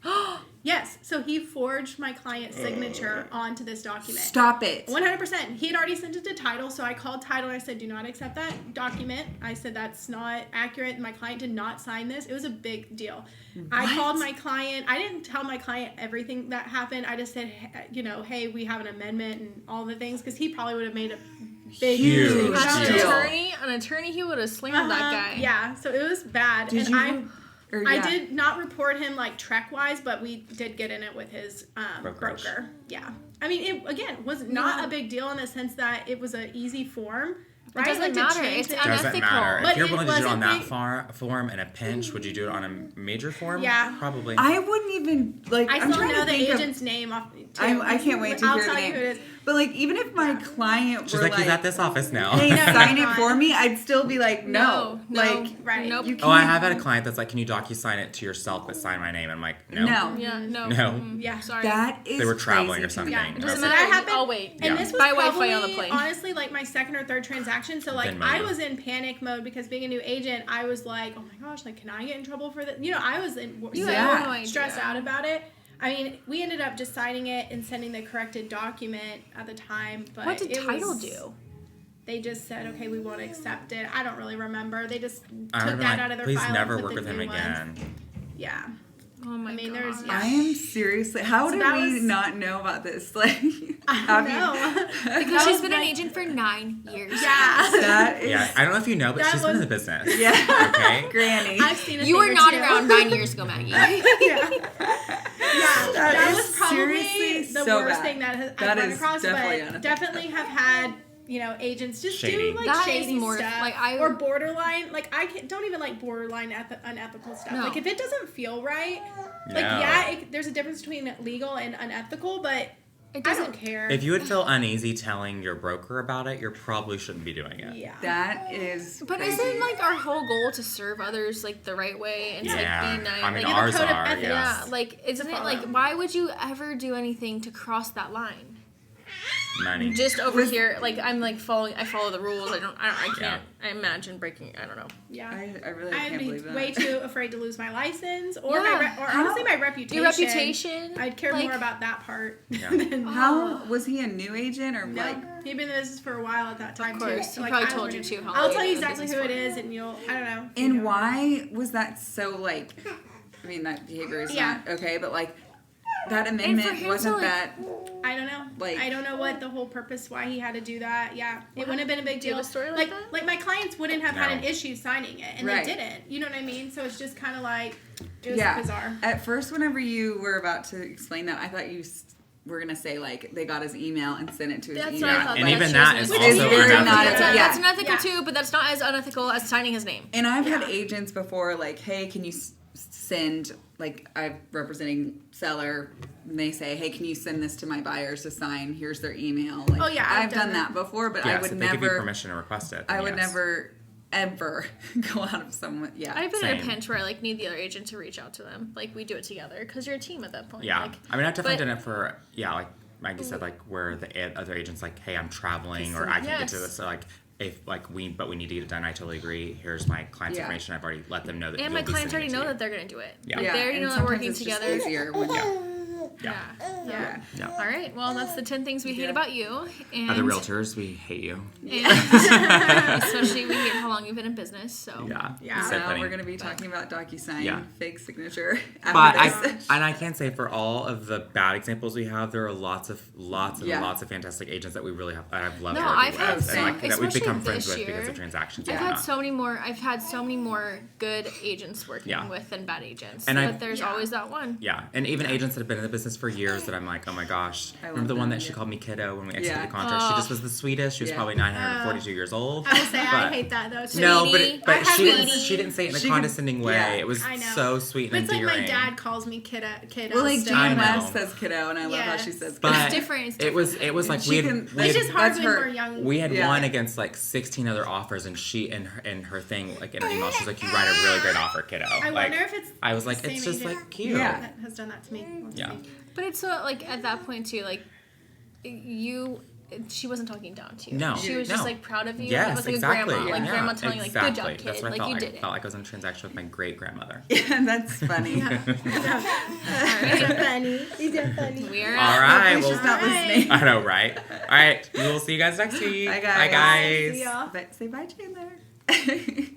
Speaker 4: Yes, so he forged my client's signature onto this document.
Speaker 2: Stop it.
Speaker 4: 100%. He had already sent it to title, so I called title and I said, do not accept that document. I said, that's not accurate. My client did not sign this. It was a big deal. I called my client. I didn't tell my client everything that happened. I just said, hey, we have an amendment and all the things, because he probably would have made a big
Speaker 3: Huge
Speaker 4: deal.
Speaker 5: As an
Speaker 3: deal.
Speaker 5: attorney, he would have slammed that guy.
Speaker 4: Yeah, so it was bad.
Speaker 2: Did
Speaker 4: and
Speaker 2: you?
Speaker 4: I did not report him like Trek wise, but we did get in it with his
Speaker 3: Brokerage.
Speaker 4: broker. Yeah. I mean, it again was not a big deal in the sense that it was an easy form.
Speaker 5: It doesn't matter. It's
Speaker 3: Doesn't
Speaker 5: unethical.
Speaker 3: matter.
Speaker 4: But
Speaker 3: If you're
Speaker 4: it
Speaker 3: willing to do it on that
Speaker 4: wasn't
Speaker 3: form in a pinch, would you do it on a major form?
Speaker 4: Yeah.
Speaker 3: Probably.
Speaker 2: I wouldn't even like.
Speaker 4: I
Speaker 2: I'm
Speaker 4: still
Speaker 2: trying
Speaker 4: know
Speaker 2: to
Speaker 4: the
Speaker 2: think of-
Speaker 4: agent's name off. Too.
Speaker 2: I can't wait to
Speaker 4: I'll
Speaker 2: hear the
Speaker 4: tell you
Speaker 2: name.
Speaker 4: who it is.
Speaker 2: But like, even if my client
Speaker 3: She's
Speaker 2: were
Speaker 3: like,
Speaker 2: like,
Speaker 3: he's at this office now.
Speaker 2: hey,
Speaker 4: No,
Speaker 2: sign
Speaker 4: you're
Speaker 2: it
Speaker 4: not.
Speaker 2: for me, I'd still be like, no. Like,
Speaker 4: Right.
Speaker 5: Nope.
Speaker 2: you can't.
Speaker 3: Oh, I have had a client that's like, can you DocuSign it to yourself but sign my name? I'm like, no.
Speaker 2: No.
Speaker 5: Yeah, no.
Speaker 3: No.
Speaker 4: Yeah.
Speaker 5: Sorry.
Speaker 2: That is
Speaker 3: They were traveling
Speaker 2: crazy
Speaker 3: or
Speaker 2: to
Speaker 3: something.
Speaker 2: me.
Speaker 4: Yeah,
Speaker 5: It doesn't
Speaker 4: so
Speaker 5: matter.
Speaker 4: that happened.
Speaker 5: I'll wait.
Speaker 4: And
Speaker 3: Yeah.
Speaker 4: this was
Speaker 5: Buy
Speaker 4: probably,
Speaker 5: Wi-Fi on the plane.
Speaker 4: honestly, like my second or third transaction. So like
Speaker 3: Venmo
Speaker 4: I
Speaker 3: you.
Speaker 4: was in panic mode because being a new agent, I was like, oh my gosh, like can I get in trouble for this? You know, I was
Speaker 5: You
Speaker 4: so
Speaker 5: had no idea.
Speaker 4: stressed out about it. I mean, we ended up just signing it and sending the corrected document at the time. But
Speaker 5: What did
Speaker 4: it
Speaker 5: title
Speaker 4: was-
Speaker 5: do?
Speaker 4: They just said, okay, we won't accept it. I don't really remember. They just
Speaker 3: I
Speaker 4: took
Speaker 3: would
Speaker 4: that
Speaker 3: be
Speaker 4: out
Speaker 3: like,
Speaker 4: of their
Speaker 3: please
Speaker 4: file.
Speaker 3: never
Speaker 4: and
Speaker 3: work
Speaker 4: put
Speaker 3: with
Speaker 4: the
Speaker 3: him
Speaker 4: new ones.
Speaker 3: again.
Speaker 4: Yeah.
Speaker 5: Oh my
Speaker 4: I mean,
Speaker 5: god.
Speaker 4: there's-
Speaker 2: I am seriously. How did
Speaker 4: that
Speaker 2: we
Speaker 4: was-
Speaker 2: not know about this? Like,
Speaker 4: I don't know.
Speaker 5: Because she's been an agent for 9 years.
Speaker 4: Yeah.
Speaker 2: That is.
Speaker 3: Yeah, I don't know if you know, but
Speaker 4: That
Speaker 3: she's been in
Speaker 4: was-
Speaker 3: the business.
Speaker 2: Yeah.
Speaker 3: Okay?
Speaker 2: Granny.
Speaker 4: I've seen a
Speaker 5: You
Speaker 4: thing
Speaker 5: were
Speaker 4: or
Speaker 5: not
Speaker 4: two.
Speaker 5: around 9 years ago, Maggie.
Speaker 4: Yeah. Yeah, that
Speaker 2: is
Speaker 4: was probably
Speaker 2: seriously
Speaker 4: the
Speaker 2: so
Speaker 4: worst
Speaker 2: bad.
Speaker 4: thing that I've
Speaker 2: That
Speaker 4: run
Speaker 2: is
Speaker 4: across,
Speaker 2: definitely
Speaker 4: but
Speaker 2: unethical.
Speaker 4: definitely have had, you know, agents just
Speaker 3: Shady.
Speaker 4: do like
Speaker 5: That is
Speaker 4: shady
Speaker 5: more-
Speaker 4: stuff,
Speaker 5: like,
Speaker 4: or borderline. Like I don't even like borderline unethical stuff.
Speaker 5: No.
Speaker 4: Like if it doesn't feel right, like
Speaker 3: No.
Speaker 4: yeah, there's a difference between legal and unethical, but
Speaker 5: It
Speaker 4: I
Speaker 5: doesn't
Speaker 4: don't care.
Speaker 3: If you would feel uneasy telling your broker about it, you probably shouldn't be doing it.
Speaker 4: yeah.
Speaker 2: That is.
Speaker 5: But
Speaker 2: crazy.
Speaker 5: isn't like our whole goal to serve others like the right way and to
Speaker 3: Yeah.
Speaker 5: like be nice?
Speaker 3: I mean,
Speaker 5: like,
Speaker 3: ours
Speaker 4: code of
Speaker 3: are,
Speaker 4: ethics.
Speaker 3: yes.
Speaker 5: yeah, like isn't it like
Speaker 4: follow.
Speaker 5: why would you ever do anything to cross that line?
Speaker 3: Money.
Speaker 5: Just over here, like I'm like following. I follow the rules. I can't.
Speaker 3: Yeah.
Speaker 5: I imagine breaking. I don't know.
Speaker 4: Yeah.
Speaker 2: I really
Speaker 4: I'd
Speaker 2: can't
Speaker 4: be
Speaker 2: believe that.
Speaker 4: way too afraid to lose my license or
Speaker 5: Yeah.
Speaker 4: or honestly my reputation.
Speaker 5: Your reputation.
Speaker 4: I'd care
Speaker 5: like,
Speaker 4: more about that part
Speaker 3: Yeah.
Speaker 4: than
Speaker 2: How was he a new agent or
Speaker 4: no.
Speaker 2: like?
Speaker 4: He'd been in business for a while at that time
Speaker 5: Of course.
Speaker 4: too.
Speaker 5: He probably
Speaker 4: I
Speaker 5: told
Speaker 4: was
Speaker 5: you
Speaker 4: really-
Speaker 5: too how
Speaker 4: I'll
Speaker 5: long
Speaker 4: tell
Speaker 5: you've
Speaker 4: you
Speaker 5: been in
Speaker 4: exactly who
Speaker 5: business
Speaker 4: it
Speaker 5: for.
Speaker 4: is, and you'll. I don't know.
Speaker 2: And
Speaker 4: You know.
Speaker 2: why was that so like? I mean, that behavior is
Speaker 4: Yeah.
Speaker 2: not okay, but like that amendment
Speaker 5: him to,
Speaker 2: wasn't
Speaker 5: like-
Speaker 2: that.
Speaker 4: I don't know.
Speaker 2: Like-
Speaker 4: I don't know what the whole purpose why he had to do that. Yeah, it wouldn't have been a big
Speaker 5: Do you
Speaker 4: deal.
Speaker 5: have a story like that?
Speaker 4: Like my clients wouldn't have had
Speaker 3: No.
Speaker 4: an issue signing it, and
Speaker 2: Right.
Speaker 4: they didn't. You know what I mean? So it's just kind of like it was
Speaker 2: Yeah.
Speaker 4: bizarre.
Speaker 2: At first, whenever you were about to explain that, I thought you were gonna say like they got his email and sent it to his
Speaker 5: That's
Speaker 2: email.
Speaker 5: what I
Speaker 3: Yeah,
Speaker 5: thought.
Speaker 3: and
Speaker 5: but
Speaker 3: even
Speaker 5: she
Speaker 3: that
Speaker 5: was
Speaker 3: is
Speaker 5: gonna
Speaker 2: Which
Speaker 5: say
Speaker 2: is
Speaker 3: also
Speaker 2: very
Speaker 5: that's
Speaker 2: not
Speaker 3: unethical.
Speaker 2: ethical. Yeah.
Speaker 5: That's unethical
Speaker 4: Yeah.
Speaker 5: too, but that's not as unethical as signing his name.
Speaker 2: And I've had agents before, like, hey, can you send, like, I'm representing seller, and they say, hey, can you send this to my buyers to sign? Here's their email. Like,
Speaker 4: Oh, yeah,
Speaker 2: I've done that before, but I
Speaker 3: Yes,
Speaker 2: would
Speaker 3: if they give you
Speaker 2: never,
Speaker 3: permission to request it.
Speaker 2: I
Speaker 3: then
Speaker 2: would
Speaker 3: yes.
Speaker 2: never, ever go out of someone. Yeah.
Speaker 5: I've been in a
Speaker 3: Same.
Speaker 5: pinch where I like need the other agent to reach out to them. Like we do it together because you're a team at that point.
Speaker 3: Yeah,
Speaker 5: Like,
Speaker 3: I mean, I've definitely
Speaker 5: but-
Speaker 3: done it for like Maggie said, like where the other agents like, hey, I'm traveling or I can get to
Speaker 5: Yes.
Speaker 3: this. So, like if like we need to get it done. I totally agree. Here's my client's
Speaker 2: Yeah.
Speaker 3: information. I've already let them know that.
Speaker 5: And
Speaker 3: you'll
Speaker 5: my
Speaker 3: be
Speaker 5: clients
Speaker 3: sending
Speaker 5: already
Speaker 3: it
Speaker 5: know
Speaker 3: to
Speaker 5: that they're gonna do it.
Speaker 3: Yeah.
Speaker 5: Like,
Speaker 2: Yeah,
Speaker 5: they already
Speaker 2: and
Speaker 5: know that we're
Speaker 2: sometimes
Speaker 5: working
Speaker 2: it's just
Speaker 5: together.
Speaker 2: easier when
Speaker 5: Yeah.
Speaker 2: yeah.
Speaker 3: Yeah.
Speaker 5: All right. Well, that's the 10 things we hate
Speaker 2: Yeah.
Speaker 5: about you. And,
Speaker 3: Other realtors, we hate you.
Speaker 5: and especially we hate how long you've been in business. So
Speaker 3: Yeah.
Speaker 4: Yeah.
Speaker 3: It's so
Speaker 2: Now
Speaker 3: funny.
Speaker 2: we're going to be talking about DocuSign,
Speaker 3: Yeah.
Speaker 2: fake signature.
Speaker 3: But
Speaker 2: After this.
Speaker 3: I can say for all of the bad examples we have, there are lots of
Speaker 2: Yeah.
Speaker 3: fantastic agents that we really have. I've loved
Speaker 5: No,
Speaker 3: working
Speaker 5: I've
Speaker 3: with,
Speaker 5: had
Speaker 3: and
Speaker 5: some-
Speaker 3: like, that we've
Speaker 5: especially
Speaker 3: become friends
Speaker 5: this
Speaker 3: with because
Speaker 5: year.
Speaker 3: of transactions.
Speaker 5: I've
Speaker 3: and
Speaker 5: had
Speaker 3: whatnot.
Speaker 5: so many more good agents working
Speaker 3: Yeah.
Speaker 5: with than bad agents.
Speaker 3: And
Speaker 5: but
Speaker 3: I-
Speaker 5: there's
Speaker 4: Yeah.
Speaker 5: always that one.
Speaker 3: Yeah, and even agents that have been in the business for years that I'm like, oh my gosh.
Speaker 2: I
Speaker 3: Remember
Speaker 2: love
Speaker 3: the one
Speaker 2: them,
Speaker 3: that she
Speaker 2: yeah.
Speaker 3: called me kiddo when we exited
Speaker 2: Yeah.
Speaker 3: the contract? She just was the sweetest. She was
Speaker 2: Yeah.
Speaker 3: probably 942 years old.
Speaker 4: I will say I
Speaker 3: But-
Speaker 4: hate that though. Too.
Speaker 3: No,
Speaker 5: Sweetie.
Speaker 3: but
Speaker 4: I have
Speaker 3: she didn't.
Speaker 4: sweetie.
Speaker 3: She didn't say it in a
Speaker 2: She can-
Speaker 3: condescending way.
Speaker 2: yeah.
Speaker 3: It was
Speaker 4: I know.
Speaker 3: so sweet
Speaker 4: But
Speaker 3: and
Speaker 4: it's like
Speaker 3: endearing.
Speaker 4: my dad calls me kiddo.
Speaker 2: Well, like
Speaker 4: still.
Speaker 3: I
Speaker 2: Jan
Speaker 3: know.
Speaker 2: West says kiddo, and I love how she
Speaker 4: Yes.
Speaker 2: says
Speaker 3: But
Speaker 2: kiddo.
Speaker 5: It's different. It's
Speaker 3: it was like
Speaker 2: She
Speaker 3: we had,
Speaker 2: can-
Speaker 3: we
Speaker 4: It's
Speaker 3: had
Speaker 4: just hard
Speaker 2: That's
Speaker 4: when
Speaker 2: her-
Speaker 4: we're young.
Speaker 3: we had
Speaker 2: Yeah.
Speaker 3: won against like 16 other offers, and she in her thing like in her email, she's like, "You write a really great offer, kiddo."
Speaker 4: I
Speaker 3: like,
Speaker 4: wonder if it's
Speaker 3: I was like,
Speaker 4: the
Speaker 3: it's
Speaker 4: same
Speaker 3: just
Speaker 4: agent
Speaker 3: like cute.
Speaker 2: Yeah.
Speaker 4: that has done that to me. Let's
Speaker 3: Yeah.
Speaker 4: see.
Speaker 5: But it's so like at that point too, like she wasn't talking down to you.
Speaker 3: No,
Speaker 5: she was just
Speaker 3: no.
Speaker 5: like proud of you.
Speaker 3: Yes,
Speaker 5: it was like
Speaker 3: exactly.
Speaker 5: a grandma, like
Speaker 3: Yeah,
Speaker 5: grandma telling you, like, "Good
Speaker 3: exactly.
Speaker 5: job, kid.
Speaker 3: That's what
Speaker 5: Like
Speaker 3: I felt
Speaker 5: you
Speaker 3: like.
Speaker 5: did it."
Speaker 3: Felt like I was in a transaction with my great grandmother.
Speaker 2: Yeah, that's funny.
Speaker 4: He's a funny. He's a funny.
Speaker 5: We're
Speaker 3: All right,
Speaker 2: Hopefully
Speaker 3: well,
Speaker 2: she's not
Speaker 4: All right.
Speaker 2: listening.
Speaker 3: I know, right? All right, we will see you guys next week.
Speaker 2: Bye, guys.
Speaker 3: Bye, guys.
Speaker 4: See y'all.
Speaker 2: But say bye, Chandler.